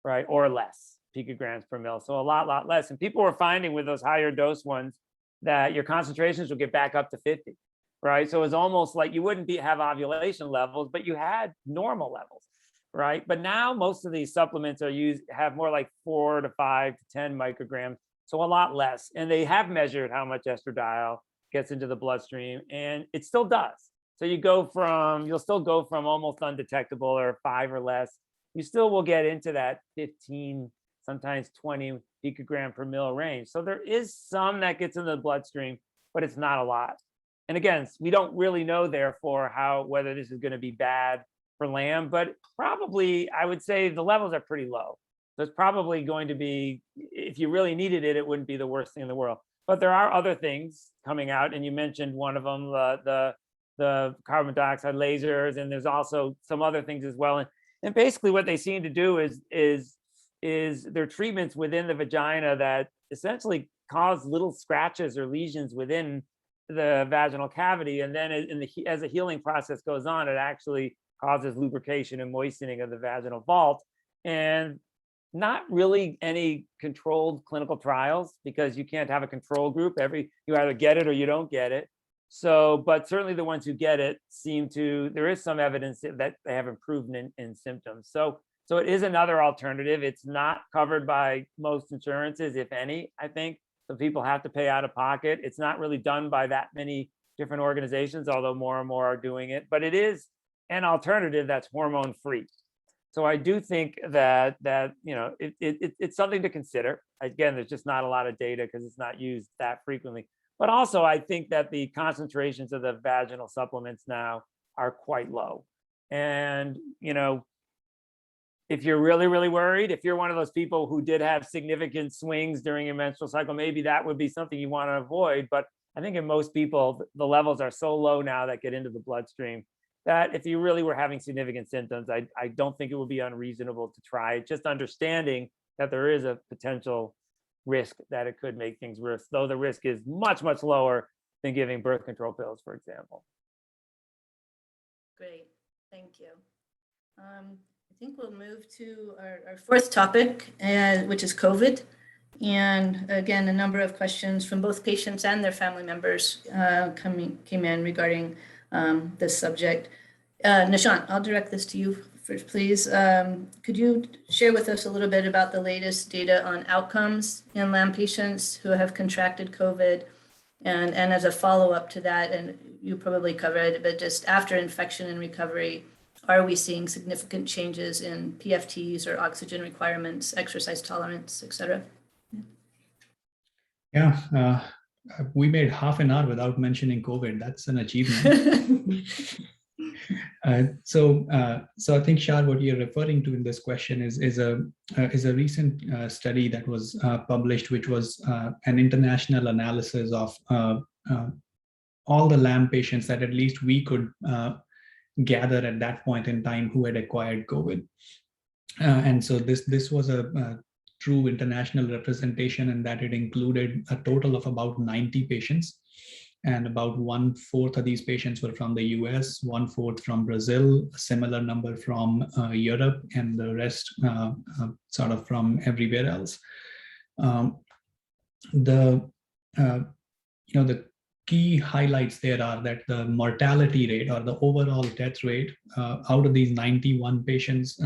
right, or less picograms per mil. So a lot less. And people were finding with those higher dose ones that your concentrations would get back up to 50. Right. So it's almost like you wouldn't have ovulation levels, but you had normal levels. Right. But now most of these supplements have more like 4 to 5 to 10 micrograms. So a lot less. And they have measured how much estradiol gets into the bloodstream, and it still does. So you'll still go from almost undetectable or 5 or less. You still will get into that 15, sometimes 20 picogram per mil range. So there is some that gets into the bloodstream, but it's not a lot. And again, we don't really know, therefore, whether this is going to be bad for LAM, but probably I would say the levels are pretty low. So it's probably going to be, if you really needed it, it wouldn't be the worst thing in the world. But there are other things coming out, and you mentioned one of them, the carbon dioxide lasers, and there's also some other things as well. And basically what they seem to do is there are treatments within the vagina that essentially cause little scratches or lesions within the vaginal cavity, and then as the healing process goes on, it actually causes lubrication and moistening of the vaginal vault. And not really any controlled clinical trials, because you can't have a control group. You either get it or you don't get it. So, but certainly the ones who get it there is some evidence that they have improvement in symptoms. So it is another alternative. It's not covered by most insurances, if any, I think. So people have to pay out of pocket. It's not really done by that many different organizations, although more and more are doing it. But it is an alternative that's hormone free. So I do think that it's something to consider. Again, there's just not a lot of data because it's not used that frequently. But also, I think that the concentrations of the vaginal supplements now are quite low. And if you're really, really worried, if you're one of those people who did have significant swings during your menstrual cycle, maybe that would be something you want to avoid. But I think in most people, the levels are so low now that get into the bloodstream that if you really were having significant symptoms, I don't think it would be unreasonable to try it, just understanding that there is a potential risk that it could make things worse, though the risk is much, much lower than giving birth control pills, for example. Great, thank you. I think we'll move to our fourth topic, which is COVID. And again, a number of questions from both patients and their family members came in regarding this subject. Nishant, I'll direct this to you first, please. Could you share with us a little bit about the latest data on outcomes in LAM patients who have contracted COVID? And as a follow-up to that, and you probably covered it, but just after infection and recovery, are we seeing significant changes in PFTs or oxygen requirements, exercise tolerance, et cetera? Yeah, we made half an hour without mentioning COVID. That's an achievement. So I think, Shar, what you're referring to in this question is a recent study that was published, which was an international analysis of all the LAM patients that at least we could gather at that point in time who had acquired COVID. And so this was a true international representation, and that it included a total of about 90 patients. And about 1/4 of these patients were from the US, 1/4 from Brazil, a similar number from Europe, and the rest sort of from everywhere else. The key highlights there are that the mortality rate, or the overall death rate, out of these 91 patients,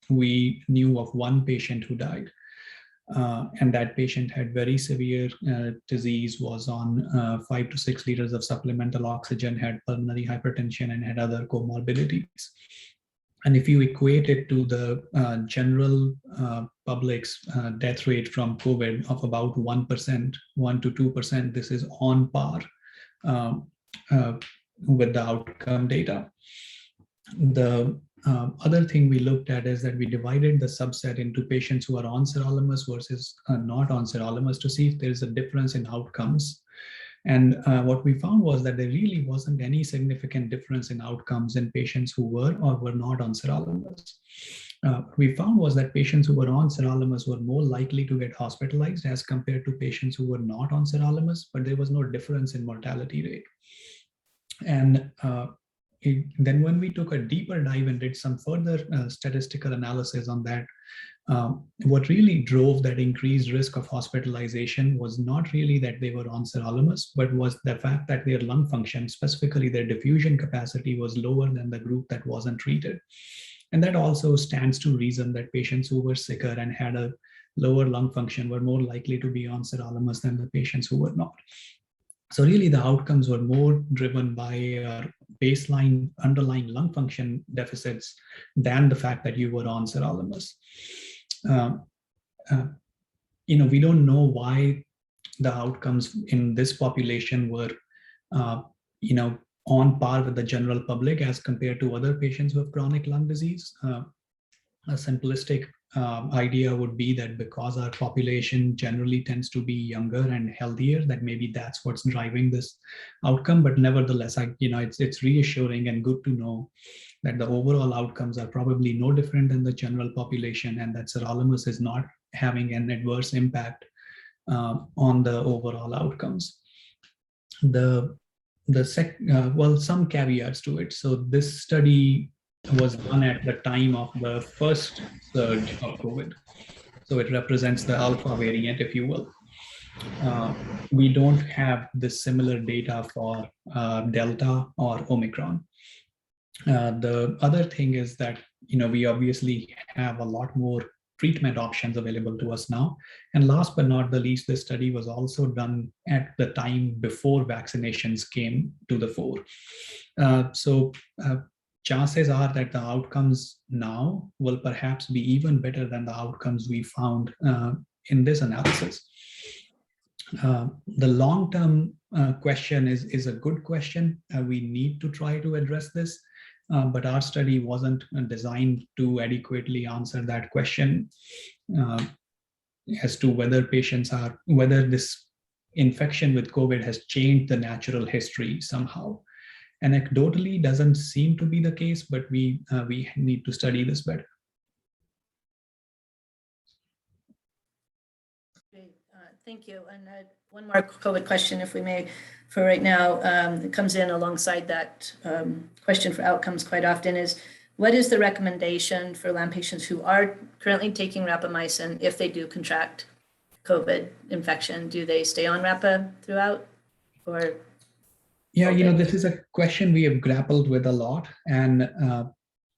we knew of one patient who died. And that patient had very severe disease, was on 5 to 6 liters of supplemental oxygen, had pulmonary hypertension, and had other comorbidities. And if you equate it to the general public's death rate from COVID of about 1%, 1 to 2%, this is on par with the outcome data. The other thing we looked at is that we divided the subset into patients who are on sirolimus versus not on sirolimus to see if there is a difference in outcomes. And what we found was that there really wasn't any significant difference in outcomes in patients who were or were not on sirolimus. What we found was that patients who were on sirolimus were more likely to get hospitalized as compared to patients who were not on sirolimus, but there was no difference in mortality rate. And then when we took a deeper dive and did some further statistical analysis on that, what really drove that increased risk of hospitalization was not really that they were on sirolimus, but was the fact that their lung function, specifically their diffusion capacity, was lower than the group that wasn't treated. And that also stands to reason that patients who were sicker and had a lower lung function were more likely to be on sirolimus than the patients who were not. So really the outcomes were more driven by baseline underlying lung function deficits than the fact that you were on sirolimus. We don't know why the outcomes in this population were, on par with the general public as compared to other patients who have chronic lung disease. A simplistic idea would be that because our population generally tends to be younger and healthier, that maybe that's what's driving this outcome. But nevertheless, it's reassuring and good to know that the overall outcomes are probably no different than the general population, and that sirolimus is not having an adverse impact on the overall outcomes. Some caveats to it. So this study was done at the time of the first surge of COVID. So it represents the alpha variant, if you will. We don't have the similar data for Delta or Omicron. The other thing is that, we obviously have a lot more treatment options available to us now. And last but not the least, this study was also done at the time before vaccinations came to the fore. Chances are that the outcomes now will perhaps be even better than the outcomes we found in this analysis. The long-term question is a good question. We need to try to address this. But our study wasn't designed to adequately answer that question as to whether this infection with COVID has changed the natural history somehow. Anecdotally, doesn't seem to be the case, but we need to study this better. Great, thank you. And one more COVID question, if we may, for right now. It comes in alongside that question for outcomes quite often is, what is the recommendation for LAM patients who are currently taking rapamycin if they do contract COVID infection? Do they stay on Rapa throughout, or? Yeah, this is a question we have grappled with a lot. And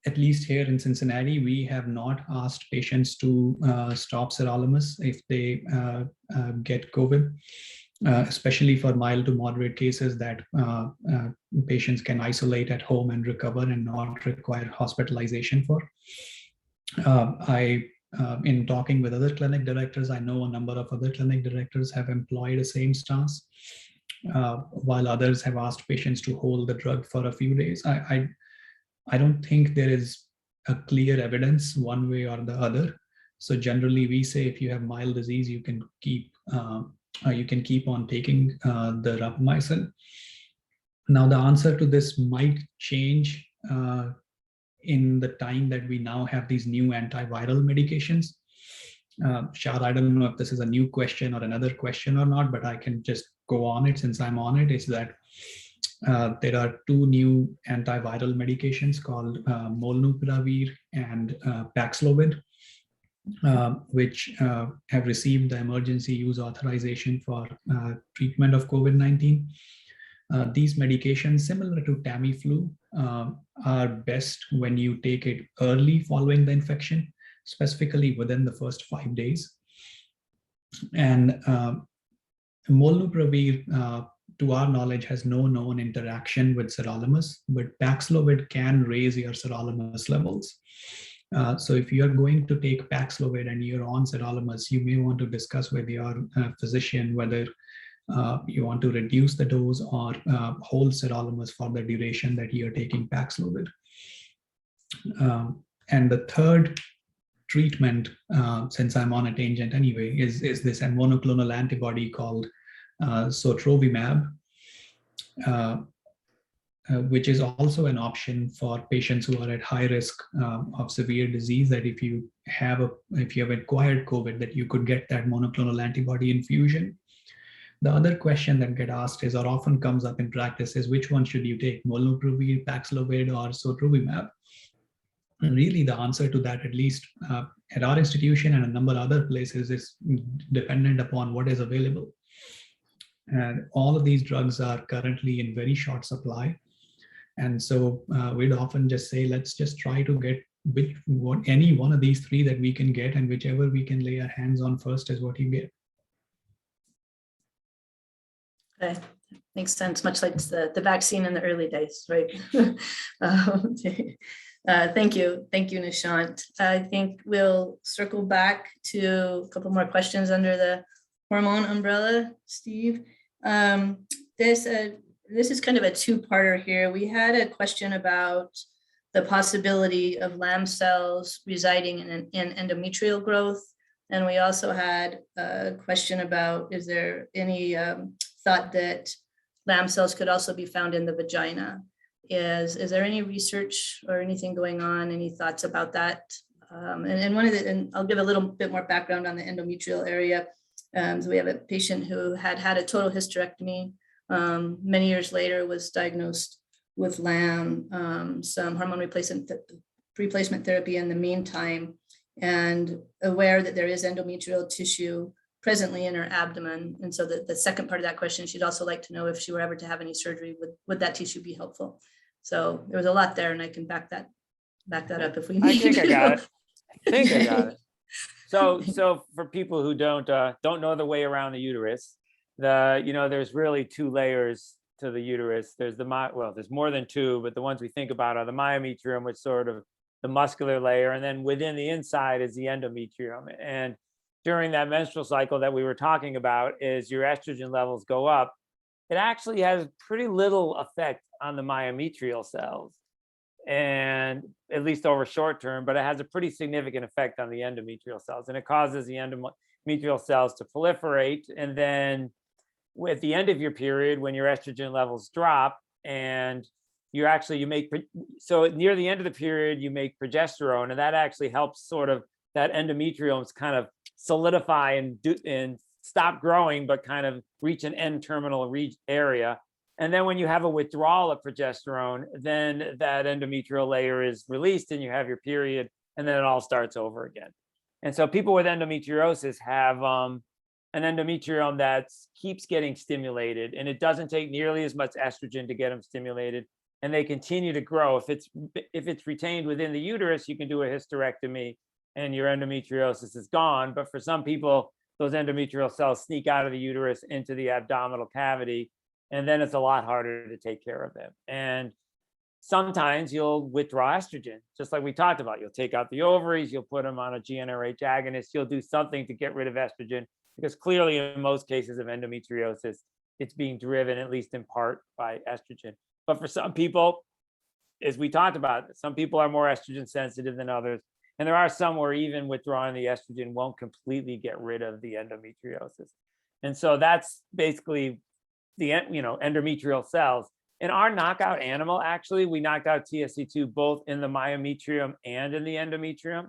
at least here in Cincinnati, we have not asked patients to stop sirolimus if they get COVID, especially for mild to moderate cases that patients can isolate at home and recover and not require hospitalization for. In talking with other clinic directors, I know a number of other clinic directors have employed the same stance, while others have asked patients to hold the drug for a few days. I don't think there is a clear evidence one way or the other. So generally, we say if you have mild disease, you can keep on taking the rapamycin. Now, the answer to this might change in the time that we now have these new antiviral medications. Shah, I don't know if this is a new question or another question or not, but I can just go on it since I'm on it. Is that there are two new antiviral medications called molnupiravir and Paxlovid, which have received the emergency use authorization for treatment of COVID-19. These medications, similar to Tamiflu, are best when you take it early following the infection, specifically within the first 5 days. And molnupiravir, to our knowledge, has no known interaction with sirolimus, but Paxlovid can raise your sirolimus levels. So if you're going to take Paxlovid and you're on sirolimus, you may want to discuss with your physician whether you want to reduce the dose or hold sirolimus for the duration that you're taking Paxlovid. And the third treatment, since I'm on a tangent anyway, is this monoclonal antibody called sotrovimab, which is also an option for patients who are at high risk of severe disease, that if you have acquired COVID, that you could get that monoclonal antibody infusion. The other question that gets asked is, or often comes up in practice, is which one should you take, molnupiravir, Paxlovid, or sotrovimab? And really the answer to that, at least at our institution and a number of other places, is dependent upon what is available. And all of these drugs are currently in very short supply. And so we'd often just say, let's just try to get any one of these three that we can get, and whichever we can lay our hands on first is what you get. Okay, makes sense, much like the vaccine in the early days, right? Thank you, Nishant. I think we'll circle back to a couple more questions under the hormone umbrella, Steve. This this is kind of a two-parter here. We had a question about the possibility of lamb cells residing in endometrial growth. And we also had a question about, is there any thought that lamb cells could also be found in the vagina? Is there any research or anything going on? Any thoughts about that? And I'll give a little bit more background on the endometrial area. So we have a patient who had a total hysterectomy. Many years later was diagnosed with LAM, some hormone replacement therapy in the meantime, and aware that there is endometrial tissue presently in her abdomen. And so the second part of that question, she'd also like to know if she were ever to have any surgery, would that tissue be helpful? So there was a lot there, and I can back that up if we need. I think I got it. I think I got it. So for people who don't know the way around the uterus, there's really two layers to the uterus. There's there's more than two, but the ones we think about are the myometrium, which sort of the muscular layer, and then within the inside is the endometrium. And during that menstrual cycle that we were talking about, as your estrogen levels go up, it actually has pretty little effect on the myometrial cells, and at least over short term, but it has a pretty significant effect on the endometrial cells, and it causes the endometrial cells to proliferate. And then at the end of your period, when your estrogen levels drop, and so near the end of the period, you make progesterone, and that actually helps sort of that endometrium's kind of solidify and stop growing, but kind of reach an end terminal area. And then when you have a withdrawal of progesterone, then that endometrial layer is released and you have your period, and then it all starts over again. And so people with endometriosis have an endometrium that keeps getting stimulated, and it doesn't take nearly as much estrogen to get them stimulated, and they continue to grow. If it's retained within the uterus, you can do a hysterectomy and your endometriosis is gone. But for some people, those endometrial cells sneak out of the uterus into the abdominal cavity, and then it's a lot harder to take care of them. And sometimes you'll withdraw estrogen, just like we talked about. You'll take out the ovaries, you'll put them on a GnRH agonist, you'll do something to get rid of estrogen, because clearly in most cases of endometriosis, it's being driven, at least in part, by estrogen. But for some people, as we talked about, some people are more estrogen sensitive than others. And there are some where even withdrawing the estrogen won't completely get rid of the endometriosis. And so that's basically the endometrial cells. In our knockout animal, actually, we knocked out TSC2 both in the myometrium and in the endometrium.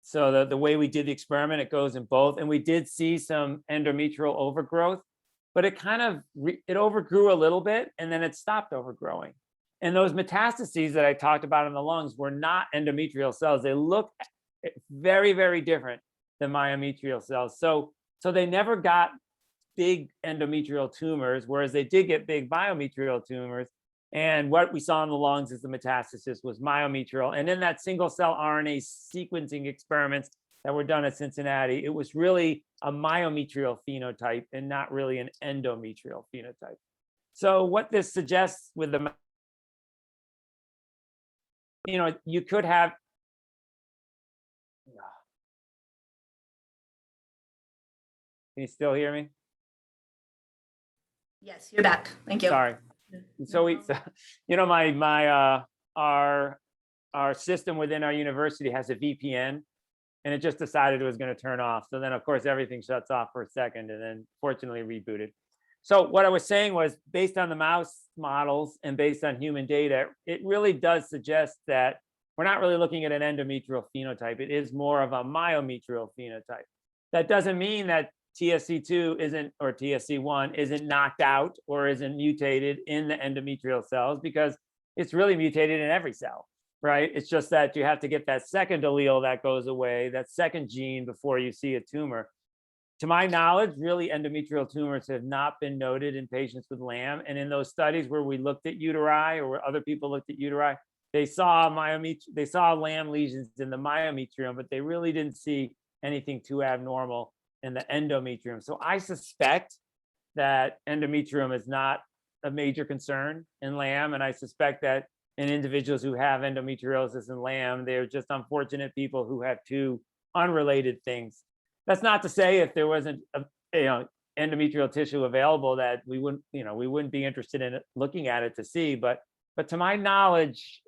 So the way we did the experiment, it goes in both. And we did see some endometrial overgrowth, but it kind of, it overgrew a little bit, and then it stopped overgrowing. And those metastases that I talked about in the lungs were not endometrial cells. They look very, very different than myometrial cells. So they never got big endometrial tumors, whereas they did get big myometrial tumors. And what we saw in the lungs is the metastasis was myometrial. And in that single cell RNA sequencing experiments that were done at Cincinnati, it was really a myometrial phenotype and not really an endometrial phenotype. So what this suggests with the, you could have, can you still hear me? Yes, you're back. Thank you. Sorry. So our system within our university has a VPN, and it just decided it was going to turn off. So then, of course, everything shuts off for a second, and then fortunately rebooted. So what I was saying was, based on the mouse models and based on human data, it really does suggest that we're not really looking at an endometrial phenotype. It is more of a myometrial phenotype. That doesn't mean that TSC2 isn't, or TSC1 isn't knocked out or isn't mutated in the endometrial cells, because it's really mutated in every cell, right? It's just that you have to get that second allele that goes away, that second gene, before you see a tumor. To my knowledge, really endometrial tumors have not been noted in patients with LAM. And in those studies where we looked at uteri, or where other people looked at uteri, they saw LAM lesions in the myometrium, but they really didn't see anything too abnormal in the endometrium. So I suspect that endometrium is not a major concern in LAM. And I suspect that in individuals who have endometriosis and LAM, they're just unfortunate people who have two unrelated things. That's not to say if there wasn't endometrial tissue available that we wouldn't be interested in looking at it to see. But to my knowledge,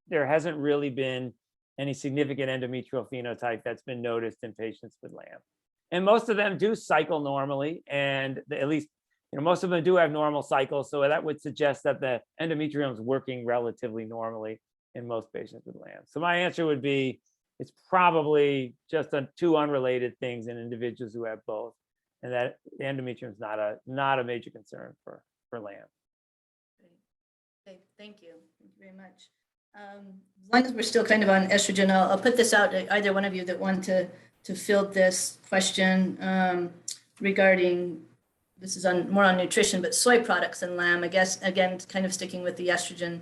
there hasn't really been any significant endometrial phenotype that's been noticed in patients with LAM. And most of them do cycle normally, and at least most of them do have normal cycles. So that would suggest that the endometrium is working relatively normally in most patients with LAM. So my answer would be it's probably just two unrelated things in individuals who have both, and that the endometrium is not a major concern for LAM. Okay, thank you. Thank you very much. As long as we're still kind of on estrogen, I'll put this out to either one of you that want to field this question regarding, this is more on nutrition, but soy products and LAM, I guess, again, kind of sticking with the estrogen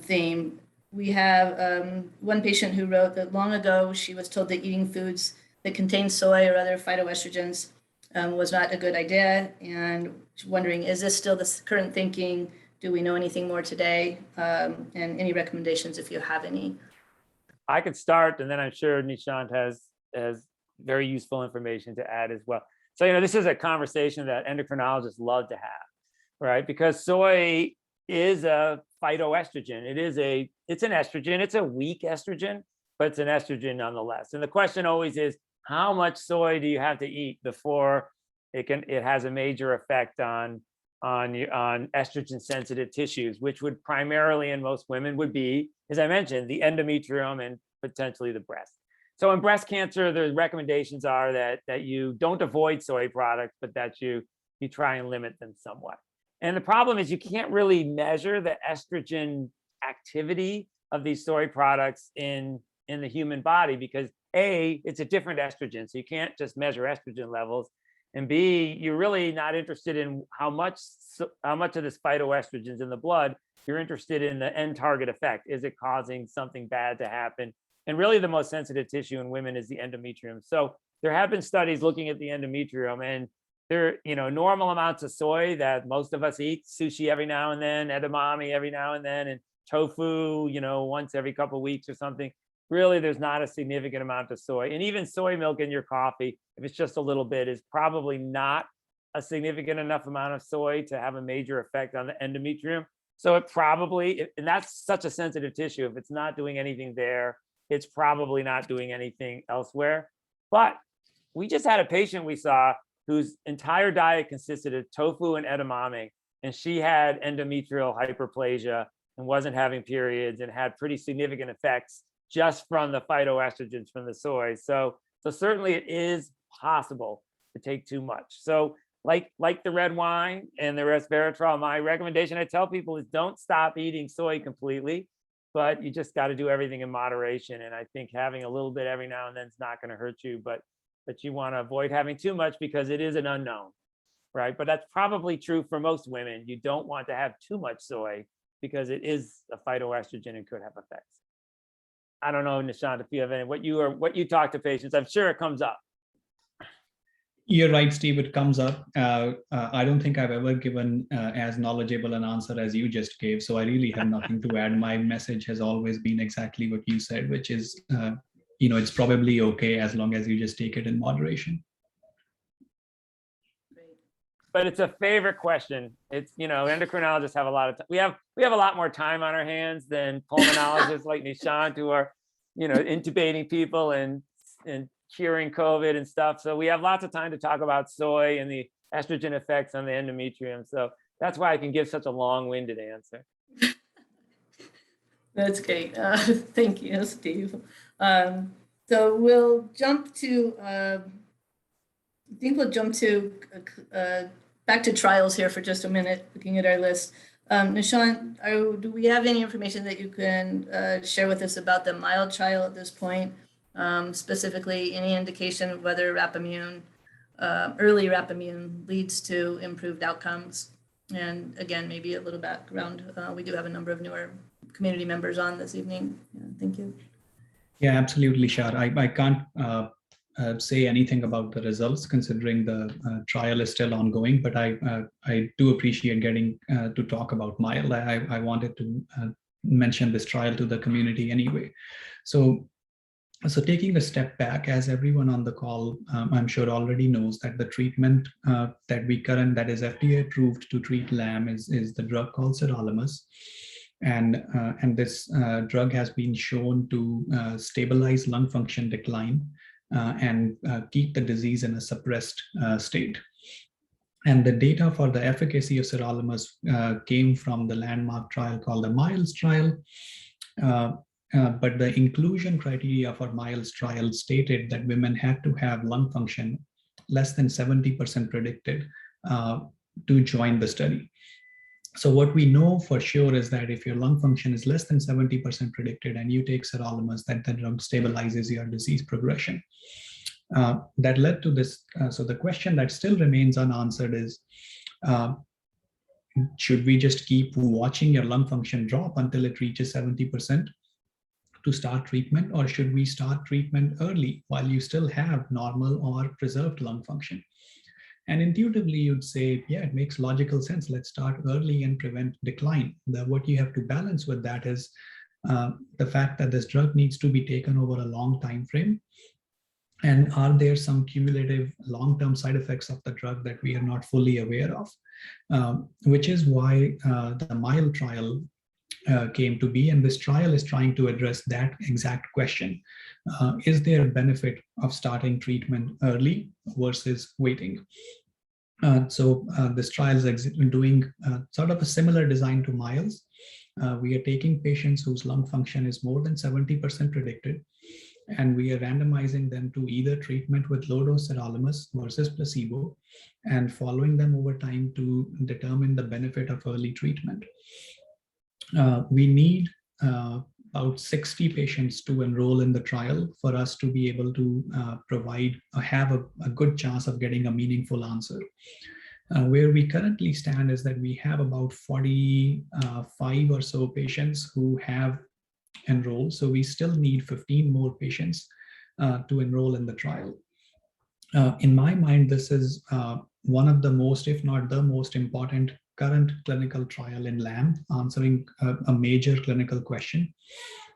theme. We have one patient who wrote that long ago, she was told that eating foods that contain soy or other phytoestrogens was not a good idea. And wondering, is this still the current thinking? Do we know anything more today? And any recommendations if you have any? I could start, and then I'm sure Nishant has very useful information to add as well. So, this is a conversation that endocrinologists love to have, right? Because soy is a phytoestrogen. It's an estrogen. It's a weak estrogen, but it's an estrogen nonetheless. And the question always is, how much soy do you have to eat before it has a major effect on estrogen-sensitive tissues, which would primarily in most women would be, as I mentioned, the endometrium and potentially the breast. So in breast cancer, the recommendations are that you don't avoid soy products, but that you try and limit them somewhat. And the problem is you can't really measure the estrogen activity of these soy products in the human body because A, it's a different estrogen, so you can't just measure estrogen levels. And B, you're really not interested in how much of this phytoestrogen is in the blood. You're interested in the end target effect. Is it causing something bad to happen? And really the most sensitive tissue in women is the endometrium. So there have been studies looking at the endometrium, and there, normal amounts of soy that most of us eat, sushi every now and then, edamame every now and then, and tofu, once every couple of weeks or something. Really, there's not a significant amount of soy. And even soy milk in your coffee, if it's just a little bit, is probably not a significant enough amount of soy to have a major effect on the endometrium. So it probably, and that's such a sensitive tissue, if it's not doing anything there, it's probably not doing anything elsewhere. But we just had a patient we saw whose entire diet consisted of tofu and edamame, and she had endometrial hyperplasia and wasn't having periods and had pretty significant effects just from the phytoestrogens from the soy. So certainly it is possible to take too much. So like the red wine and the resveratrol, my recommendation I tell people is don't stop eating soy completely, but you just got to do everything in moderation. And I think having a little bit every now and then is not going to hurt you, but you want to avoid having too much because it is an unknown, right? But that's probably true for most women. You don't want to have too much soy because it is a phytoestrogen and could have effects. I don't know, Nishant, if you have any, what you talk to patients, I'm sure it comes up. You're right, Steve, it comes up. I don't think I've ever given as knowledgeable an answer as you just gave. So I really have nothing to add. My message has always been exactly what you said, which is, it's probably okay as long as you just take it in moderation. But it's a favorite question. It's, endocrinologists have a lot of time. We have a lot more time on our hands than pulmonologists like Nishant, who are, intubating people and curing COVID and stuff. So we have lots of time to talk about soy and the estrogen effects on the endometrium. So that's why I can give such a long-winded answer. That's great. Thank you, Steve. So we'll jump to, I think we'll jump to back to trials here for just a minute, looking at our list. Nishant, do we have any information that you can share with us about the mild trial at this point? Specifically, any indication of whether Rapamycin, early Rapamycin leads to improved outcomes? And again, maybe a little background. We do have a number of newer community members on this evening. Thank you. Yeah, absolutely, Shar. I can't say anything about the results considering the trial is still ongoing, but I do appreciate getting to talk about mild. I wanted to mention this trial to the community anyway. So So taking a step back, as everyone on the call, I'm sure already knows that the treatment that is FDA approved to treat LAM is the drug called Cedarolimus. And this drug has been shown to stabilize lung function decline and keep the disease in a suppressed state. And the data for the efficacy of Cedarolimus came from the landmark trial called the MILES trial. But the inclusion criteria for MILES trial stated that women had to have lung function less than 70% predicted to join the study. So what we know for sure is that if your lung function is less than 70% predicted and you take Cedarolimus, that the drug stabilizes your disease progression. That led to this. So the question that still remains unanswered is, should we just keep watching your lung function drop until it reaches 70%? To start treatment, or should we start treatment early while you still have normal or preserved lung function? And intuitively, you'd say, yeah, it makes logical sense. Let's start early and prevent decline. What you have to balance with that is the fact that this drug needs to be taken over a long time frame. And are there some cumulative long-term side effects of the drug that we are not fully aware of? Which is why the MILE trial came to be, and this trial is trying to address that exact question. Is there a benefit of starting treatment early versus waiting? So this trial is doing sort of a similar design to MILES. We are taking patients whose lung function is more than 70% predicted, and we are randomizing them to either treatment with low-dose Cedarolimus versus placebo, and following them over time to determine the benefit of early treatment. We need about 60 patients to enroll in the trial for us to be able to have a good chance of getting a meaningful answer. Where we currently stand is that we have about 45 or so patients who have enrolled. So we still need 15 more patients to enroll in the trial. In my mind, this is one of the most, if not the most important current clinical trial in LAM, answering a major clinical question.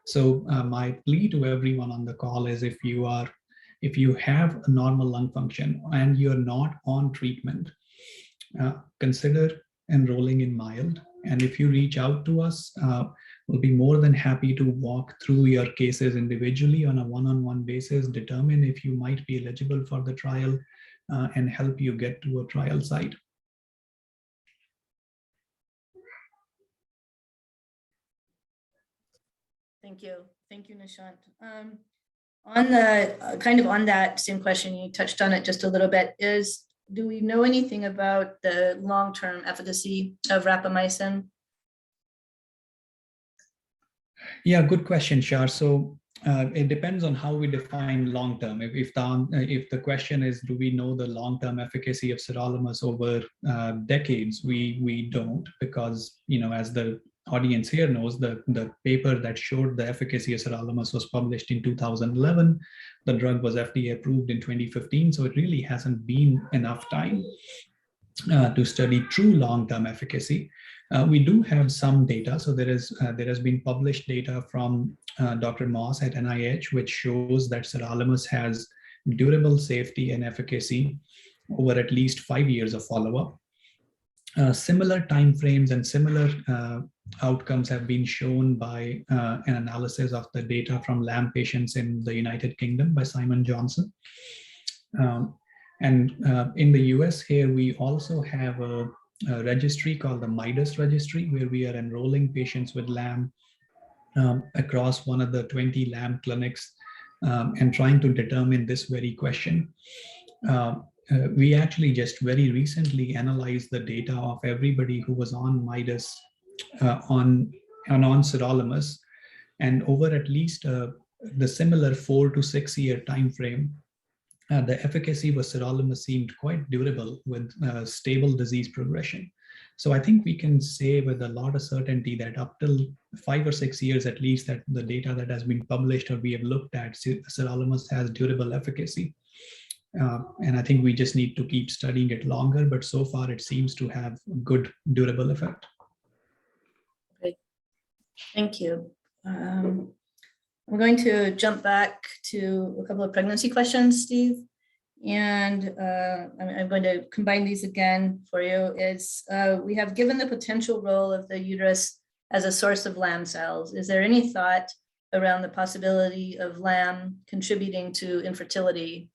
So my plea to everyone on the call is, if you have a normal lung function and you're not on treatment, consider enrolling in MILD. And if you reach out to us, we'll be more than happy to walk through your cases individually on a one-on-one basis, determine if you might be eligible for the trial, and help you get to a trial site. Thank you. Thank you, Nishant. On that same question, you touched on it just a little bit, do we know anything about the long-term efficacy of rapamycin? Yeah, good question, Shar. So it depends on how we define long-term. If the question is, do we know the long-term efficacy of Cedarolimus over decades? We don't, because, as the audience here knows, the paper that showed the efficacy of Cedarolimus was published in 2011. The drug was FDA approved in 2015, so it really hasn't been enough time to study true long-term efficacy. We do have some data. So there has been published data from Dr. Moss at NIH, which shows that Cedarolimus has durable safety and efficacy over at least 5 years of follow-up. Similar timeframes and similar outcomes have been shown by an analysis of the data from LAM patients in the United Kingdom by Simon Johnson. And in the US here, we also have a registry called the MIDAS registry, where we are enrolling patients with LAM across one of the 20 LAM clinics and trying to determine this very question. We actually just very recently analyzed the data of everybody who was on MIDAS on Cedarolimus, and over at least the similar 4 to 6 year time frame, the efficacy with Cedarolimus seemed quite durable with stable disease progression. So I think we can say with a lot of certainty that up till 5 or 6 years at least, that the data that has been published or we have looked at, Cedarolimus has durable efficacy. And I think we just need to keep studying it longer, but so far it seems to have a good durable effect. Great. Thank you. I'm going to jump back to a couple of pregnancy questions, Steve. And I'm going to combine these again for you. We have given the potential role of the uterus as a source of LAM cells. Is there any thought around the possibility of LAM contributing to infertility?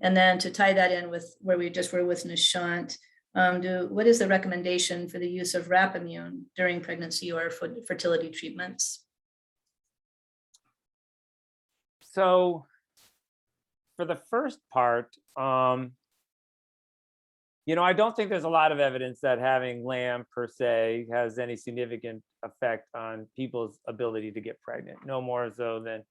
And then to tie that in with where we just were with Nishant, what is the recommendation for the use of Rapamycin during pregnancy or fertility treatments? So for the first part, I don't think there's a lot of evidence that having LAM per se has any significant effect on people's ability to get pregnant, no more so than,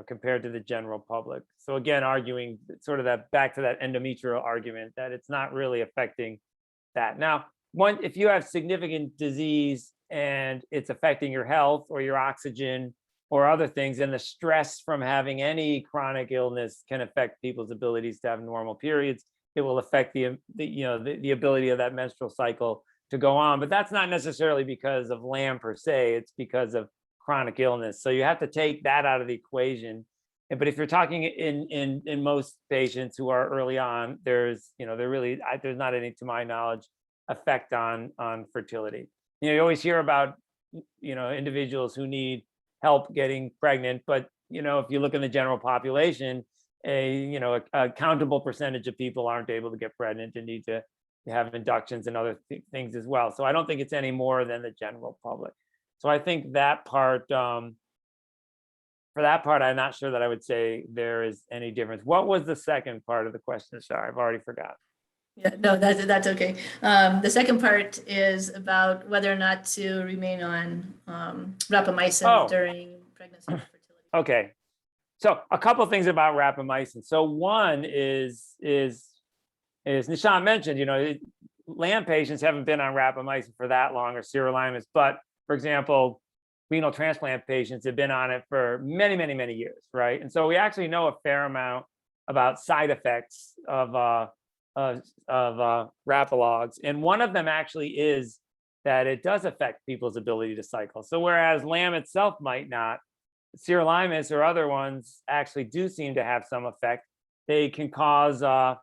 compared to the general public. So again, arguing sort of that back to that endometrial argument that it's not really affecting that. Now, if you have significant disease and it's affecting your health or your oxygen or other things, and the stress from having any chronic illness can affect people's abilities to have normal periods. It will affect the ability of that menstrual cycle to go on, but that's not necessarily because of LAM per se. It's because of chronic illness. So you have to take that out of the equation. But if you're talking in most patients who are early on, there's not any, to my knowledge, effect on fertility. You always hear about individuals who need help getting pregnant, but if you look in the general population, a countable percentage of people aren't able to get pregnant and need to have inductions and other things as well. So I don't think it's any more than the general public. So I think that part, for that part, I'm not sure that I would say there is any difference. What was the second part of the question? Sorry, I've already forgot. Yeah, no, that's okay. The second part is about whether or not to remain on rapamycin during pregnancy and fertility. Okay. So a couple of things about rapamycin. So one is Nishant mentioned, LAM patients haven't been on rapamycin for that long, or Cedarolimus, but for example, renal transplant patients have been on it for many, many, many years, right? And so we actually know a fair amount about side effects of rapalogs, and one of them actually is that it does affect people's ability to cycle. So whereas LAM itself might not, Cedarolimus or other ones actually do seem to have some effect. They can cause the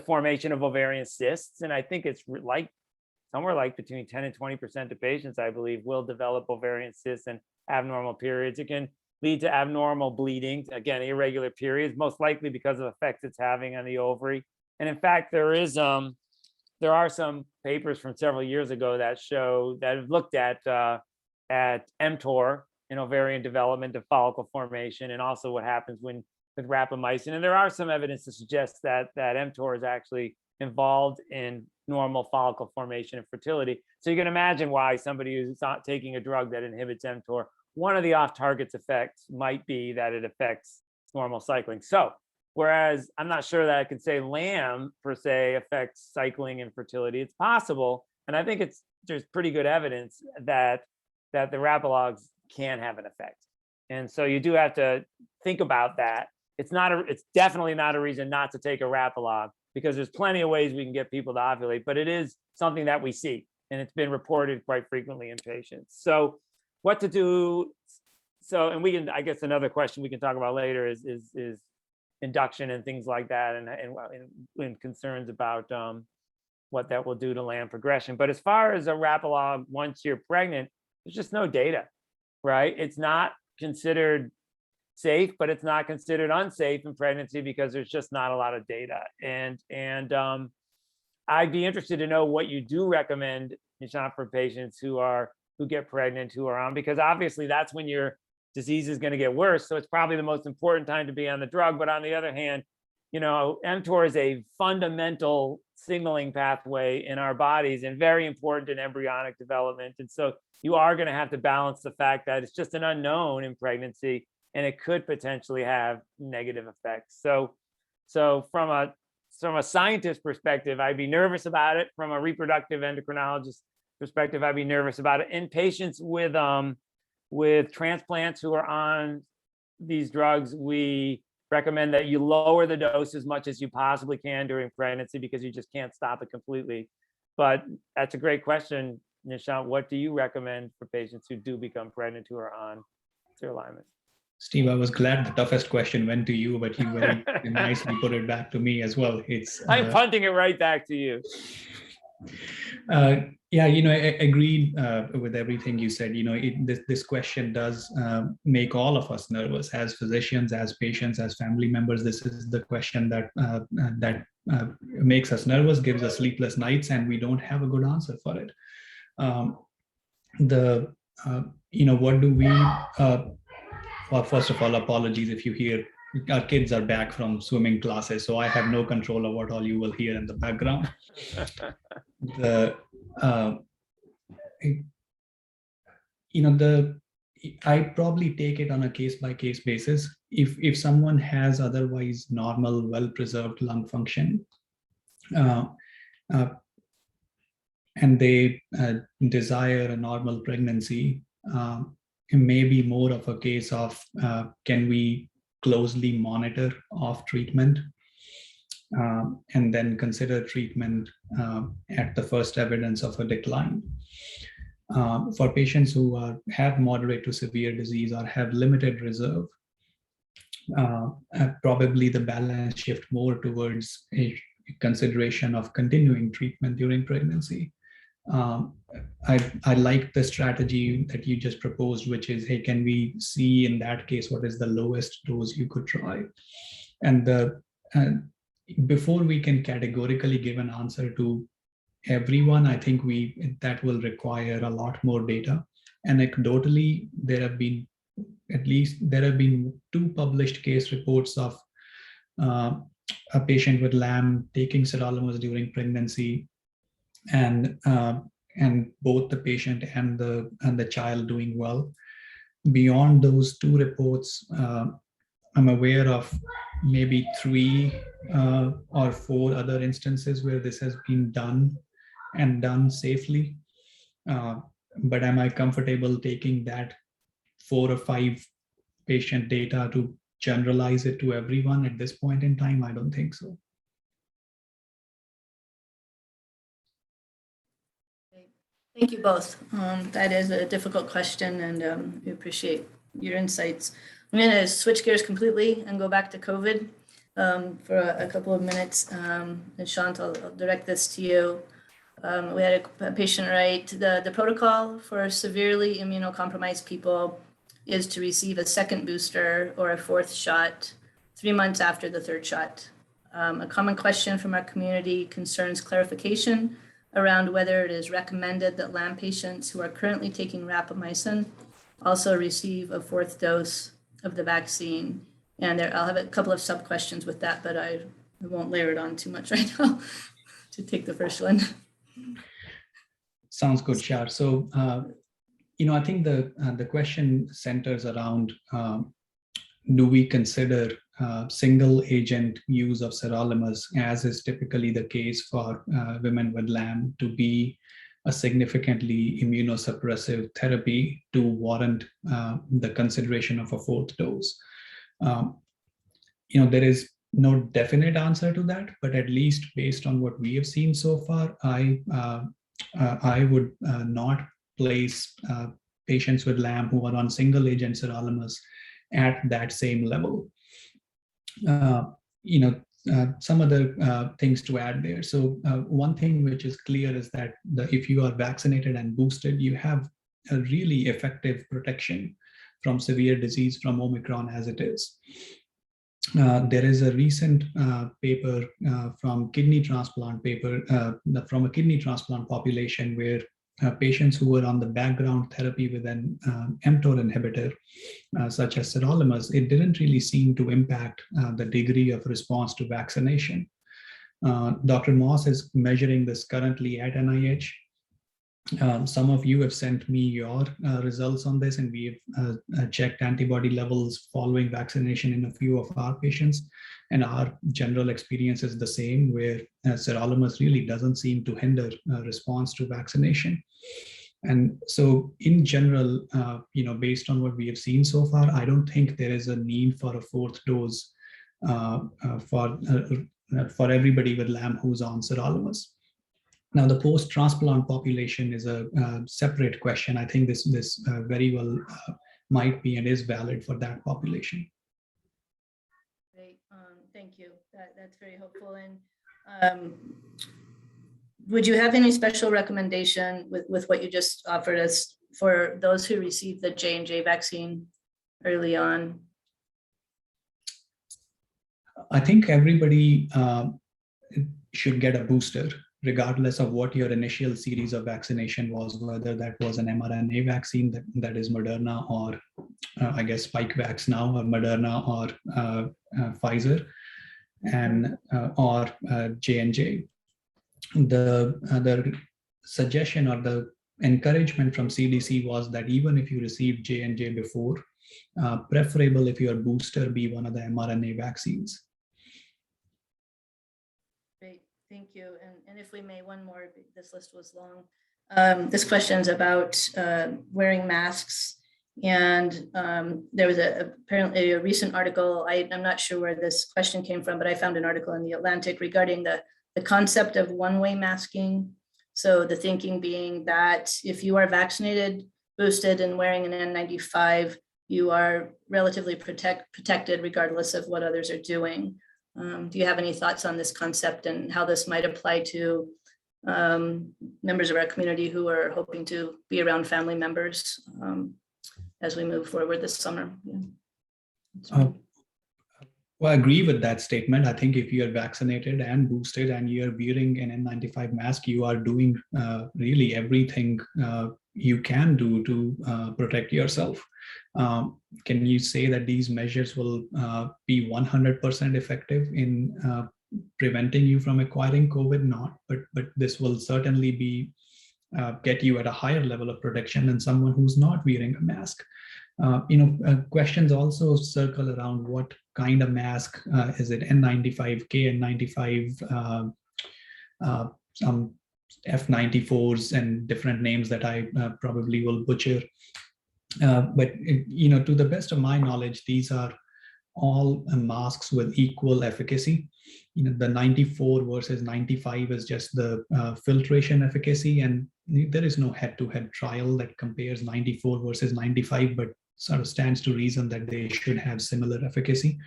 formation of ovarian cysts, and I think it's somewhere like between 10 and 20% of patients, I believe, will develop ovarian cysts and abnormal periods. It can lead to abnormal bleeding, again, irregular periods, most likely because of effects it's having on the ovary. And in fact, there are some papers from several years ago that have looked at mTOR in ovarian development of follicle formation, and also what happens with rapamycin. And there are some evidence to suggest that mTOR is actually involved in normal follicle formation and fertility. So you can imagine why somebody who's not taking a drug that inhibits mTOR, one of the off-target effects might be that it affects normal cycling. So whereas I'm not sure that I can say LAM per se affects cycling and fertility, it's possible. And I think there's pretty good evidence that the rapalogs can have an effect. And so you do have to think about that. It's definitely not a reason not to take a rapalog, because there's plenty of ways we can get people to ovulate, but it is something that we see, and it's been reported quite frequently in patients. So what to do? So, and I guess another question we can talk about later is induction and things like that, and concerns about what that will do to LAM progression. But as far as a rapalog, once you're pregnant, there's just no data, right? It's not considered safe, but it's not considered unsafe in pregnancy because there's just not a lot of data. And I'd be interested to know what you do recommend, Nishant, for patients who get pregnant, who are on, because obviously that's when your disease is going to get worse. So it's probably the most important time to be on the drug. But on the other hand, mTOR is a fundamental signaling pathway in our bodies and very important in embryonic development. And so you are going to have to balance the fact that it's just an unknown in pregnancy, and it could potentially have negative effects. So from a scientist perspective, I'd be nervous about it. From a reproductive endocrinologist perspective, I'd be nervous about it. In patients with transplants who are on these drugs, we recommend that you lower the dose as much as you possibly can during pregnancy, because you just can't stop it completely. But that's a great question, Nishant. What do you recommend for patients who do become pregnant who are on Cedarolimus? Steve, I was glad the toughest question went to you, but you very nicely put it back to me as well. I'm punting it right back to you. Yeah, I agreed with everything you said. This question does make all of us nervous as physicians, as patients, as family members. This is the question that makes us nervous, gives us sleepless nights, and we don't have a good answer for it. What do we? Well, first of all, apologies if you hear our kids are back from swimming classes, so I have no control of what all you will hear in the background. I probably take it on a case-by-case basis. If someone has otherwise normal, well-preserved lung function, and they desire a normal pregnancy, it may be more of a case of can we closely monitor off treatment and then consider treatment at the first evidence of a decline. For patients who have moderate to severe disease or have limited reserve, probably the balance shift more towards a consideration of continuing treatment during pregnancy. I like the strategy that you just proposed, which is, hey, can we see in that case what is the lowest dose you could try? And before we can categorically give an answer to everyone, I think that will require a lot more data. Anecdotally, there have been 2 published case reports of a patient with LAM taking Cedarolimus during pregnancy, and both the patient and the child doing well. Beyond those 2 reports, I'm aware of maybe 3 or 4 other instances where this has been done and done safely. But am I comfortable taking that 4 or 5 patient data to generalize it to everyone at this point in time? I don't think so. Thank you both. That is a difficult question, and we appreciate your insights. I'm going to switch gears completely and go back to COVID for a couple of minutes. Nishant, I'll direct this to you. We had a patient write, the protocol for severely immunocompromised people is to receive a second booster or a 4th shot 3 months after the 3rd shot. A common question from our community concerns clarification around whether it is recommended that LAM patients who are currently taking Rapamycin also receive a 4th dose of the vaccine. And I'll have a couple of sub-questions with that, but I won't layer it on too much right now to take the first one. Sounds good, Shar. So, I think the question centers around, do we consider single agent use of Cedarolimus, as is typically the case for women with LAM, to be a significantly immunosuppressive therapy to warrant the consideration of a 4th dose? There is no definite answer to that, but at least based on what we have seen so far, I would not place patients with LAM who are on single agent Cedarolimus at that same level. Some other things to add there. So one thing which is clear is that if you are vaccinated and boosted, you have a really effective protection from severe disease from Omicron as it is. There is a recent paper from a kidney transplant population where patients who were on the background therapy with an mTOR inhibitor, such as Cedarolimus, it didn't really seem to impact the degree of response to vaccination. Dr. Moss is measuring this currently at NIH. Some of you have sent me your results on this, and we've checked antibody levels following vaccination in a few of our patients. And our general experience is the same, where Cedarolimus really doesn't seem to hinder response to vaccination. And so in general, based on what we have seen so far, I don't think there is a need for a 4th dose for everybody with LAM who's on Cedarolimus. Now, the post-transplant population is a separate question. I think this very well might be and is valid for that population. Great, thank you. That's very helpful. And would you have any special recommendation with what you just offered us for those who received the J&J vaccine early on? I think everybody should get a booster, regardless of what your initial series of vaccination was, whether that was an mRNA vaccine that is Moderna, or I guess Spikevax now, or Moderna, or Pfizer, and or J&J. The suggestion or the encouragement from CDC was that even if you received J&J before, preferable if your booster be one of the mRNA vaccines. Great, thank you. And if we may, one more, this list was long. This question's about wearing masks. And there was apparently a recent article, I'm not sure where this question came from, but I found an article in The Atlantic regarding the concept of one-way masking. So the thinking being that if you are vaccinated, boosted, and wearing an N95, you are relatively protected regardless of what others are doing. Do you have any thoughts on this concept and how this might apply to members of our community who are hoping to be around family members as we move forward this summer? Yeah. Well, I agree with that statement. I think if you are vaccinated and boosted and you are wearing an N95 mask, you are doing really everything you can do to protect yourself. Can you say that these measures will be 100% effective in preventing you from acquiring COVID? Not, but this will certainly be get you at a higher level of protection than someone who's not wearing a mask. Questions also circle around what kind of mask. Is it N95, KN95, some F94s and different names that I probably will butcher. But to the best of my knowledge, these are all masks with equal efficacy. The 94 versus 95 is just the filtration efficacy, and there is no head-to-head trial that compares 94 versus 95, but sort of stands to reason that they should have similar efficacy.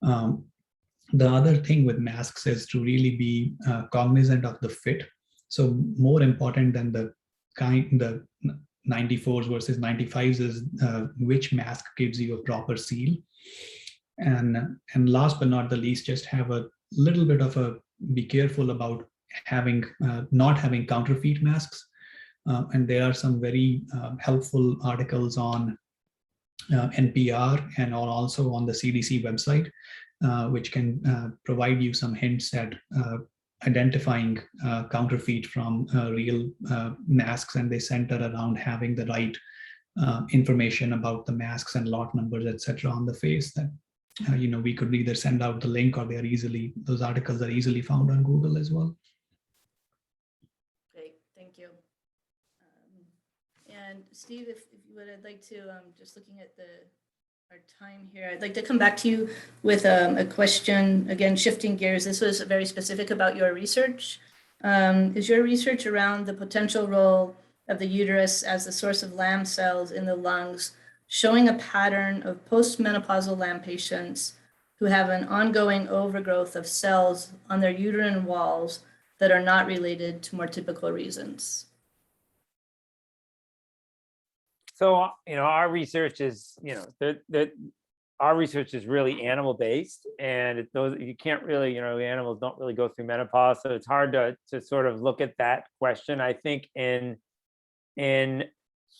The other thing with masks is to really be cognizant of the fit. So more important than the 94s versus 95s is which mask gives you a proper seal. And last but not the least, just have a little bit of be careful about not having counterfeit masks. And there are some very helpful articles on NPR and also on the CDC website, which can provide you some hints at identifying counterfeit from real masks, and they center around having the right information about the masks and lot numbers, etc., on the face. That we could either send out the link, or those articles are easily found on Google as well. Great, thank you. And Steve, if you would, I'd like to, just looking at our time here, I'd like to come back to you with a question, again, shifting gears. This was very specific about your research. Is your research around the potential role of the uterus as the source of LAM cells in the lungs showing a pattern of postmenopausal LAM patients who have an ongoing overgrowth of cells on their uterine walls that are not related to more typical reasons? So, our research is, our research is really animal based, and you can't really, animals don't really go through menopause. So it's hard to sort of look at that question. I think in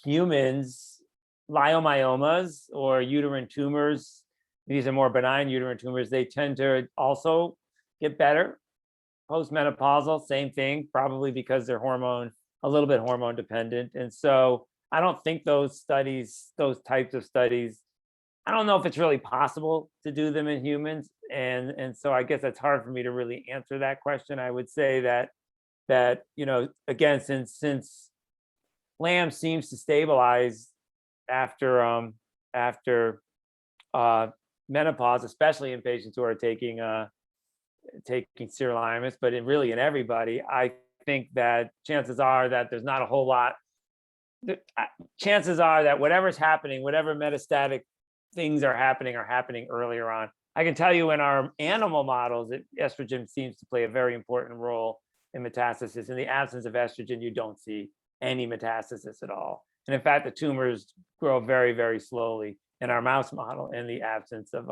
humans, leiomyomas or uterine tumors, these are more benign uterine tumors, they tend to also get better postmenopausal, same thing, probably because they're a little bit hormone dependent. And so I don't think those types of studies, I don't know if it's really possible to do them in humans. And so I guess it's hard for me to really answer that question. I would say that again, since LAM seems to stabilize after menopause, especially in patients who are taking Cedarolimus, but really in everybody, I think that chances are that there's not a whole lot chances are that whatever's happening, whatever metastatic things are happening earlier on. I can tell you in our animal models, estrogen seems to play a very important role in metastasis. In the absence of estrogen, you don't see any metastasis at all. And in fact, the tumors grow very, very slowly in our mouse model in the absence of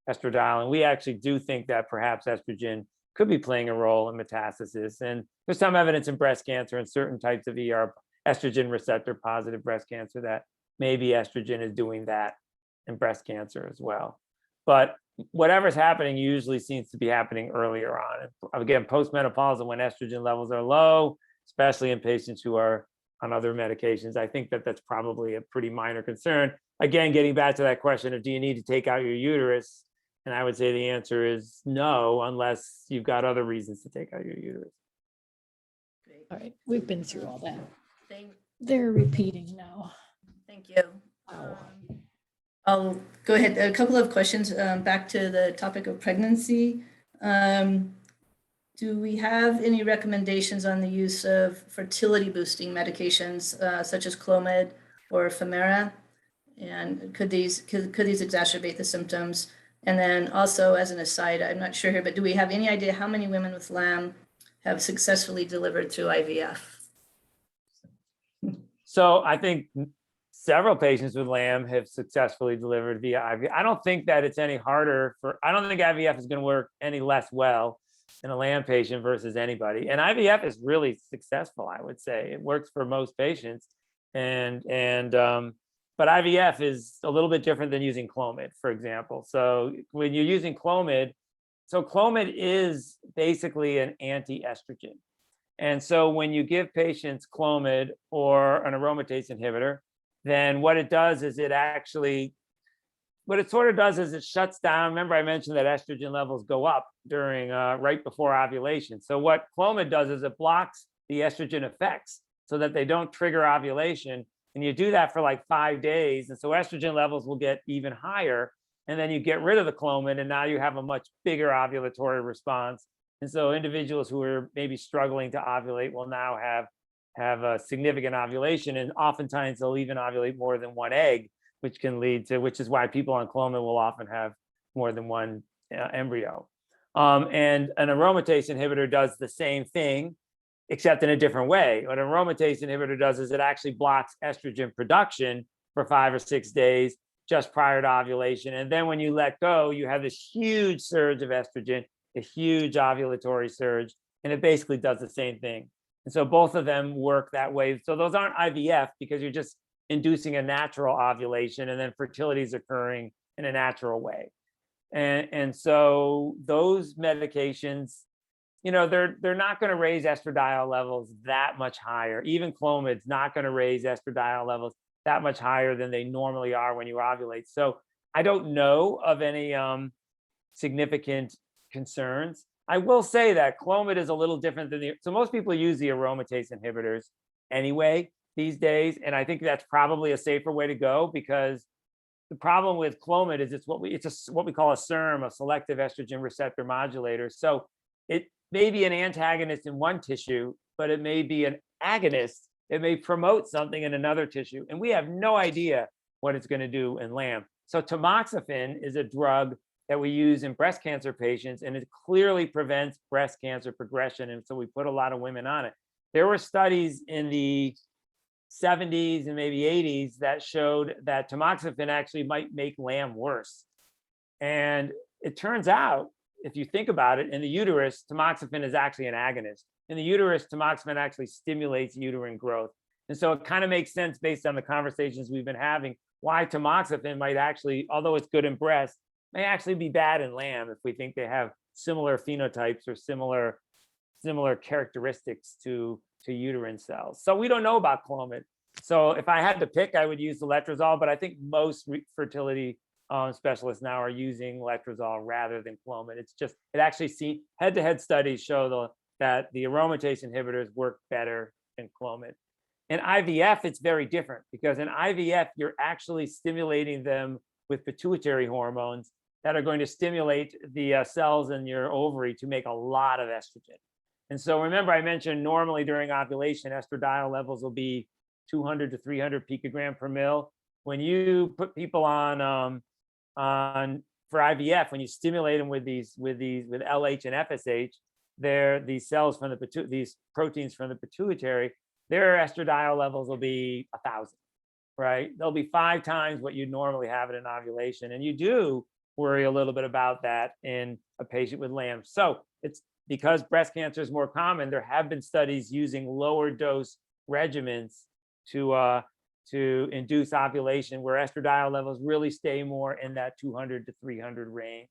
estradiol. And we actually do think that perhaps estrogen could be playing a role in metastasis. And there's some evidence in breast cancer and certain types of estrogen receptor positive breast cancer that maybe estrogen is doing that in breast cancer as well. But whatever's happening usually seems to be happening earlier on. Again, postmenopausal, when estrogen levels are low, especially in patients who are on other medications, I think that that's probably a pretty minor concern. Again, getting back to that question of do you need to take out your uterus? And I would say the answer is no, unless you've got other reasons to take out your uterus. Great. All right, we've been through all that. Thank They're repeating now. you. Wow. I'll go ahead. A couple of questions back to the topic of pregnancy. Do we have any recommendations on the use of fertility boosting medications such as Clomid or Femera? And could these exacerbate the symptoms? And then also, as an aside, I'm not sure here, but do we have any idea how many women with LAM have successfully delivered through IVF? So I think several patients with LAM have successfully delivered via IVF. I don't think that it's any harder I don't think IVF is going to work any less well in a LAM patient versus anybody. And IVF is really successful, I would say. It works for most patients. But IVF is a little bit different than using Clomid, for example. So when you're using Clomid, Clomid is basically an anti-estrogen. And so when you give patients Clomid or an aromatase inhibitor, then what it does is it shuts down. Remember, I mentioned that estrogen levels go up during right before ovulation. So what Clomid does is it blocks the estrogen effects so that they don't trigger ovulation. And you do that for like 5 days. And so estrogen levels will get even higher. And then you get rid of the Clomid, and now you have a much bigger ovulatory response. And so individuals who are maybe struggling to ovulate will now have a significant ovulation. And oftentimes they'll even ovulate more than one egg, which is why people on Clomid will often have more than one embryo. And an aromatase inhibitor does the same thing, except in a different way. What an aromatase inhibitor does is it actually blocks estrogen production for 5 or 6 days just prior to ovulation. And then when you let go, you have this huge surge of estrogen, a huge ovulatory surge, and it basically does the same thing. And so both of them work that way. So those aren't IVF because you're just inducing a natural ovulation, and then fertility is occurring in a natural way. And so those medications, they're not going to raise estradiol levels that much higher. Even Clomid's not going to raise estradiol levels that much higher than they normally are when you ovulate. So I don't know of any significant concerns. I will say that Clomid is a little different than so most people use the aromatase inhibitors anyway these days. And I think that's probably a safer way to go, because the problem with Clomid is it's what we call a SERM, a selective estrogen receptor modulator. So it may be an antagonist in one tissue, but it may be an agonist. It may promote something in another tissue. And we have no idea what it's going to do in LAM. So tamoxifen is a drug that we use in breast cancer patients, and it clearly prevents breast cancer progression. And so we put a lot of women on it. There were studies in the 70s and maybe 80s that showed that tamoxifen actually might make LAM worse. And it turns out, if you think about it, in the uterus, tamoxifen is actually an agonist. In the uterus, tamoxifen actually stimulates uterine growth. And so it kind of makes sense based on the conversations we've been having, why tamoxifen might actually, although it's good in breast, may actually be bad in LAM if we think they have similar phenotypes or similar characteristics to uterine cells. So we don't know about Clomid. So if I had to pick, I would use the letrozole, but I think most fertility specialists now are using letrozole rather than Clomid. It actually head-to-head studies show that the aromatase inhibitors work better than Clomid. In IVF, it's very different, because in IVF, you're actually stimulating them with pituitary hormones that are going to stimulate the cells in your ovary to make a lot of estrogen. And so remember, I mentioned normally during ovulation, estradiol levels will be 200 to 300 picogram per mil. When you put people on for IVF, when you stimulate them with LH and FSH, these cells from these proteins from the pituitary, their estradiol levels will be 1,000, right? They'll be 5 times what you'd normally have at an ovulation. And you do worry a little bit about that in a patient with LAM. So it's because breast cancer is more common, there have been studies using lower dose regimens to induce ovulation where estradiol levels really stay more in that 200 to 300 range.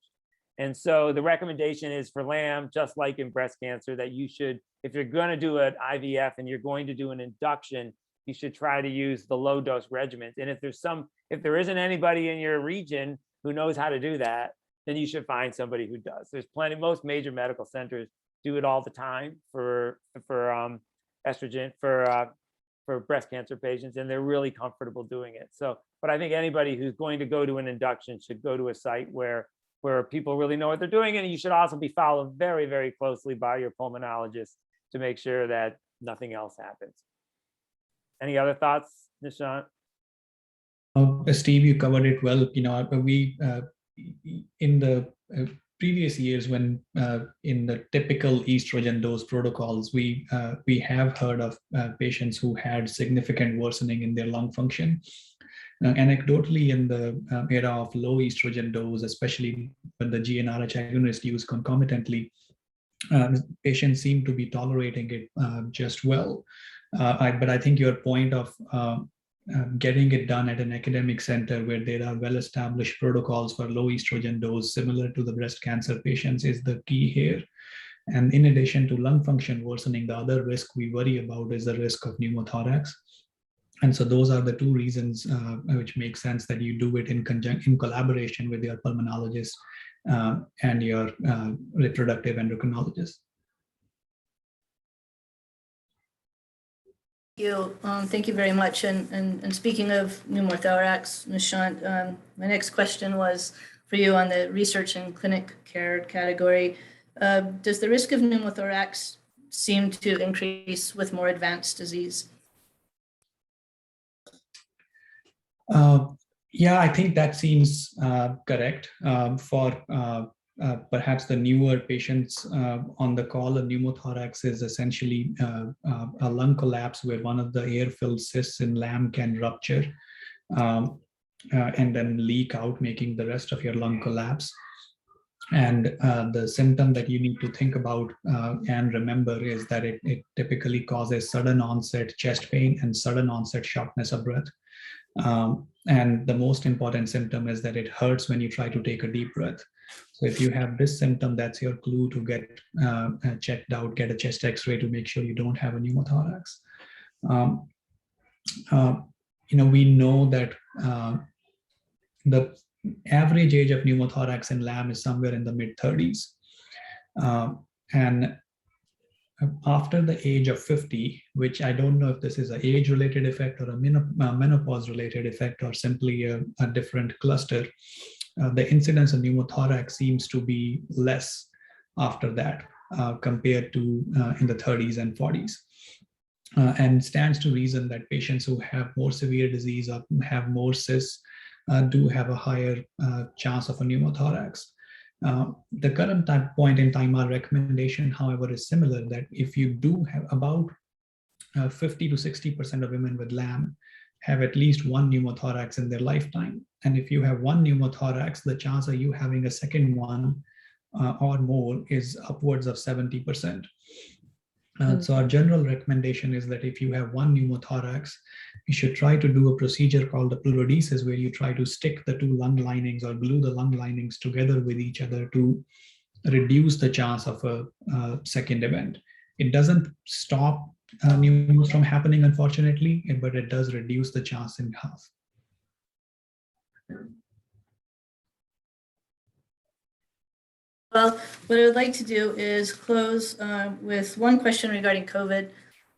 And so the recommendation is for LAM, just like in breast cancer, that you should, if you're going to do an IVF and you're going to do an induction, you should try to use the low dose regimens. And if there isn't anybody in your region who knows how to do that, then you should find somebody who does. There's plenty. Most major medical centers do it all the time for estrogen for breast cancer patients, and they're really comfortable doing it. So, but I think anybody who's going to go to an induction should go to a site where people really know what they're doing, and you should also be followed very, very closely by your pulmonologist to make sure that nothing else happens. Any other thoughts, Nishant? Steve, you covered it well. We in the previous years, when in the typical estrogen dose protocols, we have heard of patients who had significant worsening in their lung function. Anecdotally, in the era of low estrogen dose, especially when the GnRH agonist used concomitantly, patients seem to be tolerating it just well. But I think your point of getting it done at an academic center where there are well-established protocols for low estrogen dose similar to the breast cancer patients is the key here. And in addition to lung function worsening, the other risk we worry about is the risk of pneumothorax. And so those are the 2 reasons which make sense that you do it in collaboration with your pulmonologist and your reproductive endocrinologist. Thank you very much. And speaking of pneumothorax, Nishant, my next question was for you on the research and clinic care category. Does the risk of pneumothorax seem to increase with more advanced disease? Yeah, I think that seems correct. For perhaps the newer patients on the call, a pneumothorax is essentially a lung collapse where one of the air-filled cysts in LAM can rupture and then leak out, making the rest of your lung collapse. And the symptom that you need to think about and remember is that it typically causes sudden onset chest pain and sudden onset shortness of breath. And the most important symptom is that it hurts when you try to take a deep breath. So if you have this symptom, that's your clue to get checked out, get a chest X-ray to make sure you don't have a pneumothorax. We know that the average age of pneumothorax in LAM is somewhere in the mid-30s. And after the age of 50, which I don't know if this is an age-related effect or a menopause-related effect or simply a different cluster, the incidence of pneumothorax seems to be less after that compared to in the 30s and 40s. And stands to reason that patients who have more severe disease or have more cysts do have a higher chance of a pneumothorax. The current point in time, our recommendation, however, is similar, that if you do have about 50 to 60% of women with LAM have at least one pneumothorax in their lifetime. And if you have one pneumothorax, the chance of you having a second one or more is upwards of 70%. So our general recommendation is that if you have one pneumothorax, you should try to do a procedure called a pleurodesis, where you try to stick the 2 lung linings or glue the lung linings together with each other to reduce the chance of a second event. It doesn't stop pneumos from happening, unfortunately, but it does reduce the chance in half. Well, what I would like to do is close with one question regarding COVID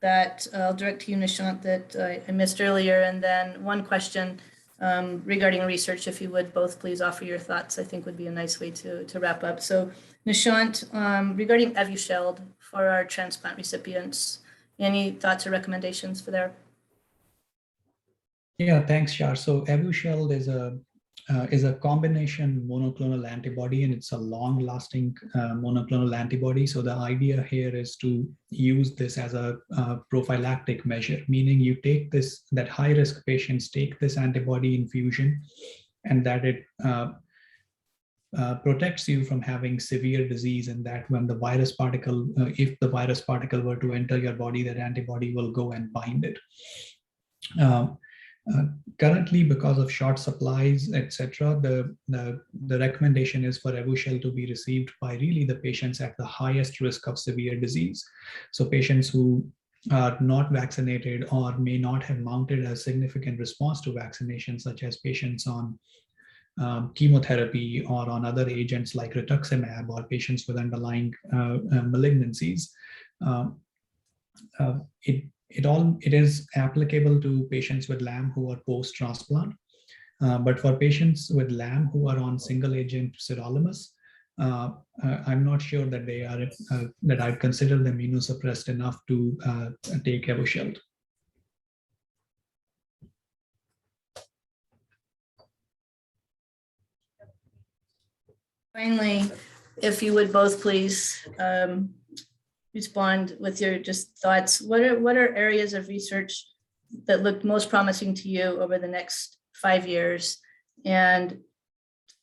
that I'll direct to you, Nishant, that I missed earlier, and then one question regarding research, if you would both please offer your thoughts, I think would be a nice way to wrap up. So Nishant, regarding Evusheld for our transplant recipients, any thoughts or recommendations for there? Yeah, thanks, Shar. So Evusheld is a combination monoclonal antibody, and it's a long-lasting monoclonal antibody. So the idea here is to use this as a prophylactic measure, meaning you take this, that high-risk patients take this antibody infusion, and that it protects you from having severe disease, and that when the virus particle, if the virus particle were to enter your body, that antibody will go and bind it. Currently, because of short supplies, etc., the recommendation is for Evusheld to be received by really the patients at the highest risk of severe disease. So patients who are not vaccinated or may not have mounted a significant response to vaccination, such as patients on chemotherapy or on other agents like rituximab, or patients with underlying malignancies. It is applicable to patients with LAM who are post-transplant, but for patients with LAM who are on single-agent Cedarolimus, I'm not sure that they are that I'd consider them immunosuppressed enough to take Evusheld. Finally, if you would both please respond with your just thoughts. What are areas of research that look most promising to you over the next 5 years? And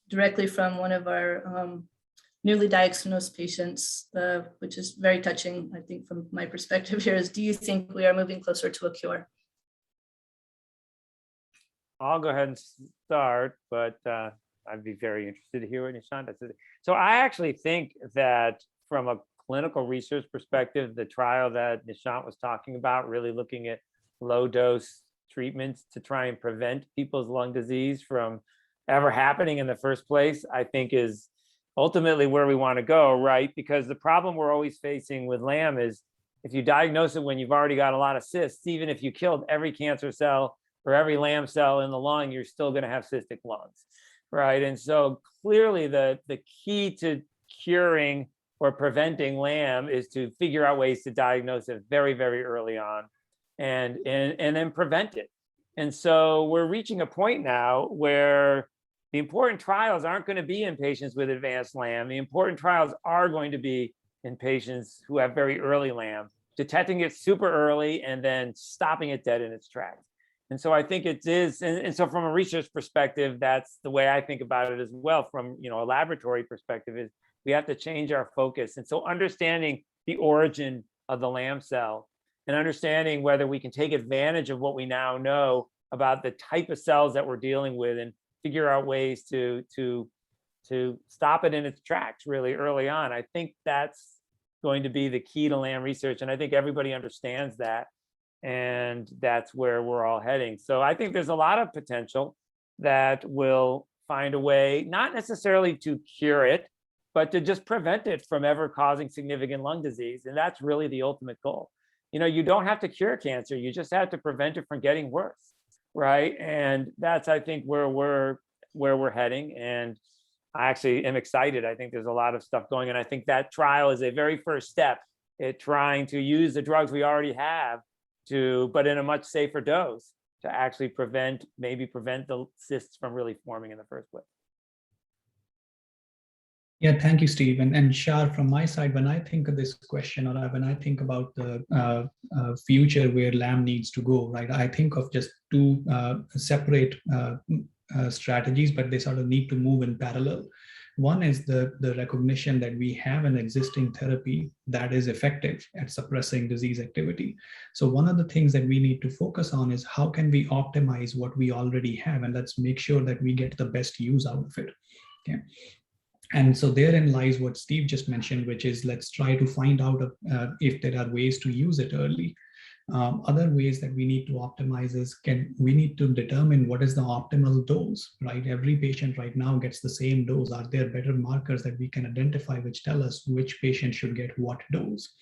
directly from one of our newly diagnosed patients, which is very touching, I think, from my perspective here, is do you think we are moving closer to a cure? I'll go ahead and start, but I'd be very interested to hear what Nishant has to say. So I actually think that from a clinical research perspective, the trial that Nishant was talking about, really looking at low dose treatments to try and prevent people's lung disease from ever happening in the first place, I think is ultimately where we want to go, right? Because the problem we're always facing with LAM is if you diagnose it when you've already got a lot of cysts, even if you killed every cancer cell or every LAM cell in the lung, you're still going to have cystic lungs, right? And so clearly the key to curing or preventing LAM is to figure out ways to diagnose it very, very early on and then prevent it. And so we're reaching a point now where the important trials aren't going to be in patients with advanced LAM. The important trials are going to be in patients who have very early LAM, detecting it super early and then stopping it dead in its tracks. And so I think it is, and so from a research perspective, that's the way I think about it as well. From a laboratory perspective, is we have to change our focus. And so understanding the origin of the LAM cell and understanding whether we can take advantage of what we now know about the type of cells that we're dealing with and figure out ways to stop it in its tracks really early on. I think that's going to be the key to LAM research. And I think everybody understands that. And that's where we're all heading. So I think there's a lot of potential that will find a way, not necessarily to cure it, but to just prevent it from ever causing significant lung disease. And that's really the ultimate goal. You don't have to cure cancer, you just have to prevent it from getting worse, right? And that's, I think, where we're heading. And I actually am excited. I think there's a lot of stuff going on. I think that trial is a very first step at trying to use the drugs we already have but in a much safer dose to actually prevent the cysts from really forming in the first place. Yeah, thank you, Steve. And Shar, from my side, when I think of this question, or when I think about the future where LAM needs to go, right, I think of just two separate strategies, but they sort of need to move in parallel. One is the recognition that we have an existing therapy that is effective at suppressing disease activity. So one of the things that we need to focus on is how can we optimize what we already have, and let's make sure that we get the best use out of it. Okay. And so therein lies what Steve just mentioned, which is let's try to find out if there are ways to use it early. Other ways that we need to optimize is we need to determine what is the optimal dose, right? Every patient right now gets the same dose. Are there better markers that we can identify which tell us which patient should get what dose?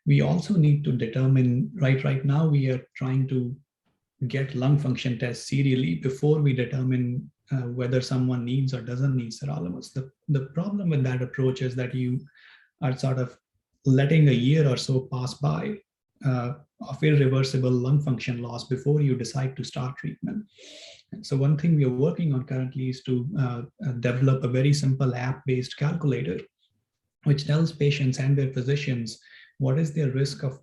We also need to determine, right now we are trying to get lung function tests serially before we determine whether someone needs or doesn't need sirolimus. The problem with that approach is that you are sort of letting a year or so pass by of irreversible lung function loss before you decide to start treatment. And so one thing we are working on currently is to develop a very simple app-based calculator, which tells patients and their physicians what is their risk of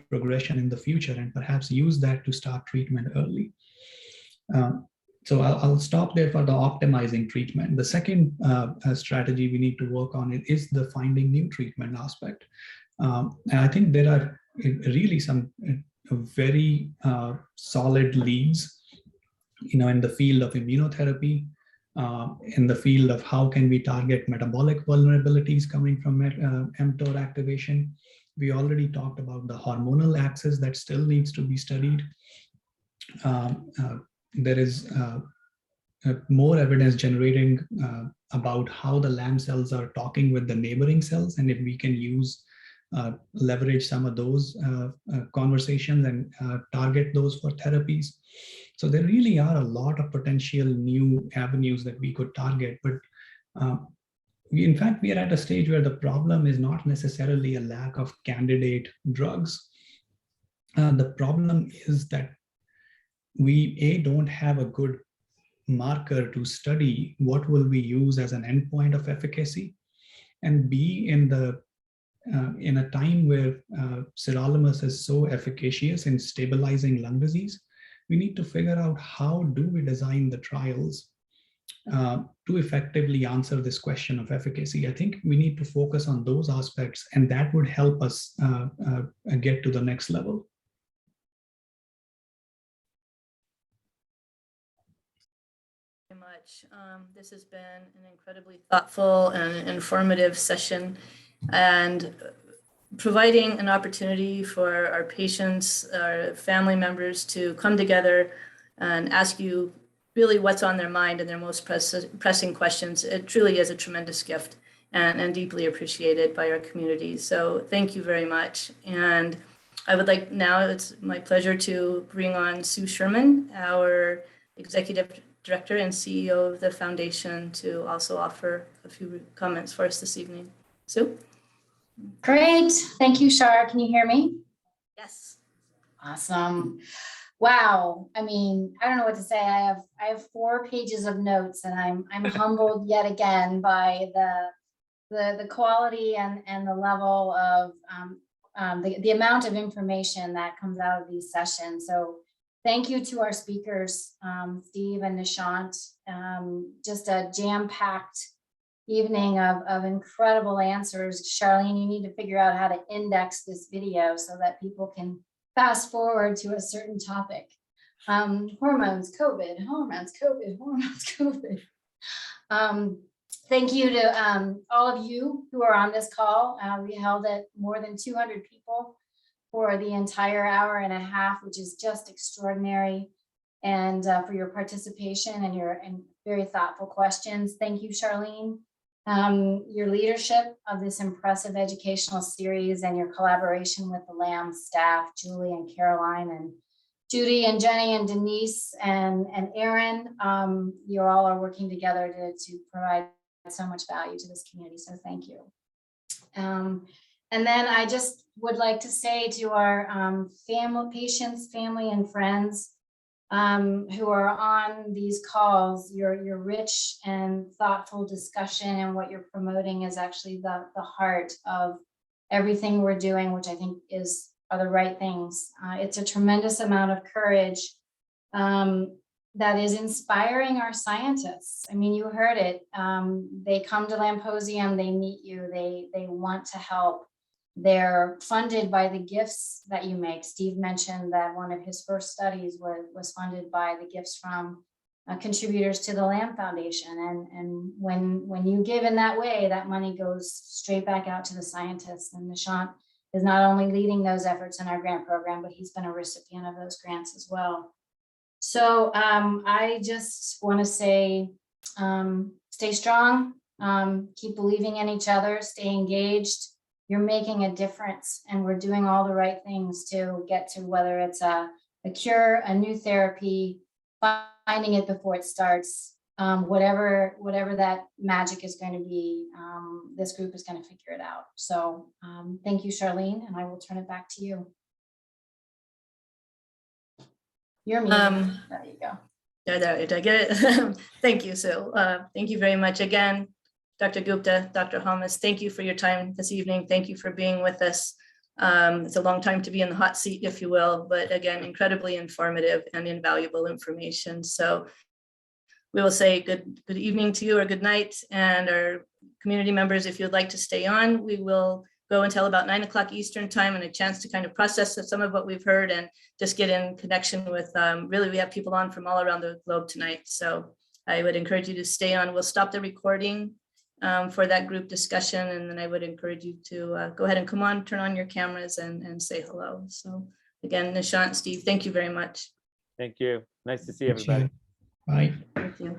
progression in the future, and perhaps use that to start treatment early. So I'll stop there for the optimizing treatment. The second strategy we need to work on is the finding new treatment aspect. And I think there are really some very solid leads, in the field of immunotherapy, in the field of how can we target metabolic vulnerabilities coming from mTOR activation. We already talked about the hormonal axis that still needs to be studied. There is more evidence generating about how the LAM cells are talking with the neighboring cells, and if we can leverage some of those conversations and target those for therapies. So there really are a lot of potential new avenues that we could target, but in fact, we are at a stage where the problem is not necessarily a lack of candidate drugs. The problem is that we don't have a good marker to study what will we use as an endpoint of efficacy, and B, in a time where Cedarolimus is so efficacious in stabilizing lung disease, we need to figure out how do we design the trials to effectively answer this question of efficacy. I think we need to focus on those aspects, and that would help us get to the next level. Much. This has been an incredibly thoughtful and informative session, and providing an opportunity for our patients, our family members to come together and ask you really what's on their mind and their most pressing questions. It truly is a tremendous gift and deeply appreciated by our community. So thank you very much. And I would like now, it's my pleasure to bring on Sue Sherman, our Executive Director and CEO of the foundation, to also offer a few comments for us this evening. Sue? Great. Thank you, Shar. Can you hear me? Yes. Awesome. Wow. I mean, I don't know what to say. I have 4 pages of notes, and I'm humbled yet again by the quality and the level of the amount of information that comes out of these sessions. So thank you to our speakers, Steve and Nishant. Just a jam-packed evening of incredible answers. Charlene, you need to figure out how to index this video so that people can fast forward to a certain topic. Hormones, COVID, hormones, COVID, hormones, COVID. Thank you to all of you who are on this call. We held it more than 200 people for the entire hour and a half, which is just extraordinary. And for your participation and your very thoughtful questions. Thank you, Charlene. Your leadership of this impressive educational series and your collaboration with the LAM staff, Julie and Caroline and Judy and Jenny and Denise and Aaron. You all are working together to provide so much value to this community, so thank you. And then I just would like to say to our patients, family, and friends who are on these calls, your rich and thoughtful discussion and what you're promoting is actually the heart of everything we're doing, which I think are the right things. It's a tremendous amount of courage that is inspiring our scientists. I mean, you heard it. They come to LAMposium, they meet you, they want to help. They're funded by the gifts that you make. Steve mentioned that one of his first studies was funded by the gifts from contributors to the LAM Foundation. And when you give in that way, that money goes straight back out to the scientists. And Nishant is not only leading those efforts in our grant program, but he's been a recipient of those grants as well. So I just want to say, stay strong, keep believing in each other, stay engaged. You're making a difference, and we're doing all the right things to get to whether it's a cure, a new therapy, finding it before it starts, whatever that magic is going to be, this group is going to figure it out. So thank you, Charlene, and I will turn it back to you. You're muted. Um, There you go. Did I get it? Thank you, Sue. Thank you very much again, Dr. Gupta, Dr. Hamas. Thank you for your time this evening. Thank you for being with us. It's a long time to be in the hot seat, if you will, but again, incredibly informative and invaluable information. So we will say good evening to you or good night. And our community members, if you'd like to stay on, we will go until about 9 o'clock Eastern time and a chance to kind of process some of what we've heard and just get in connection with, really, we have people on from all around the globe tonight. So I would encourage you to stay on. We'll stop the recording for that group discussion. And then I would encourage you to go ahead and come on, turn on your cameras and say hello. So again, Nishant, Steve, thank you very much. Thank you. Nice to see everybody. Bye. Thank you.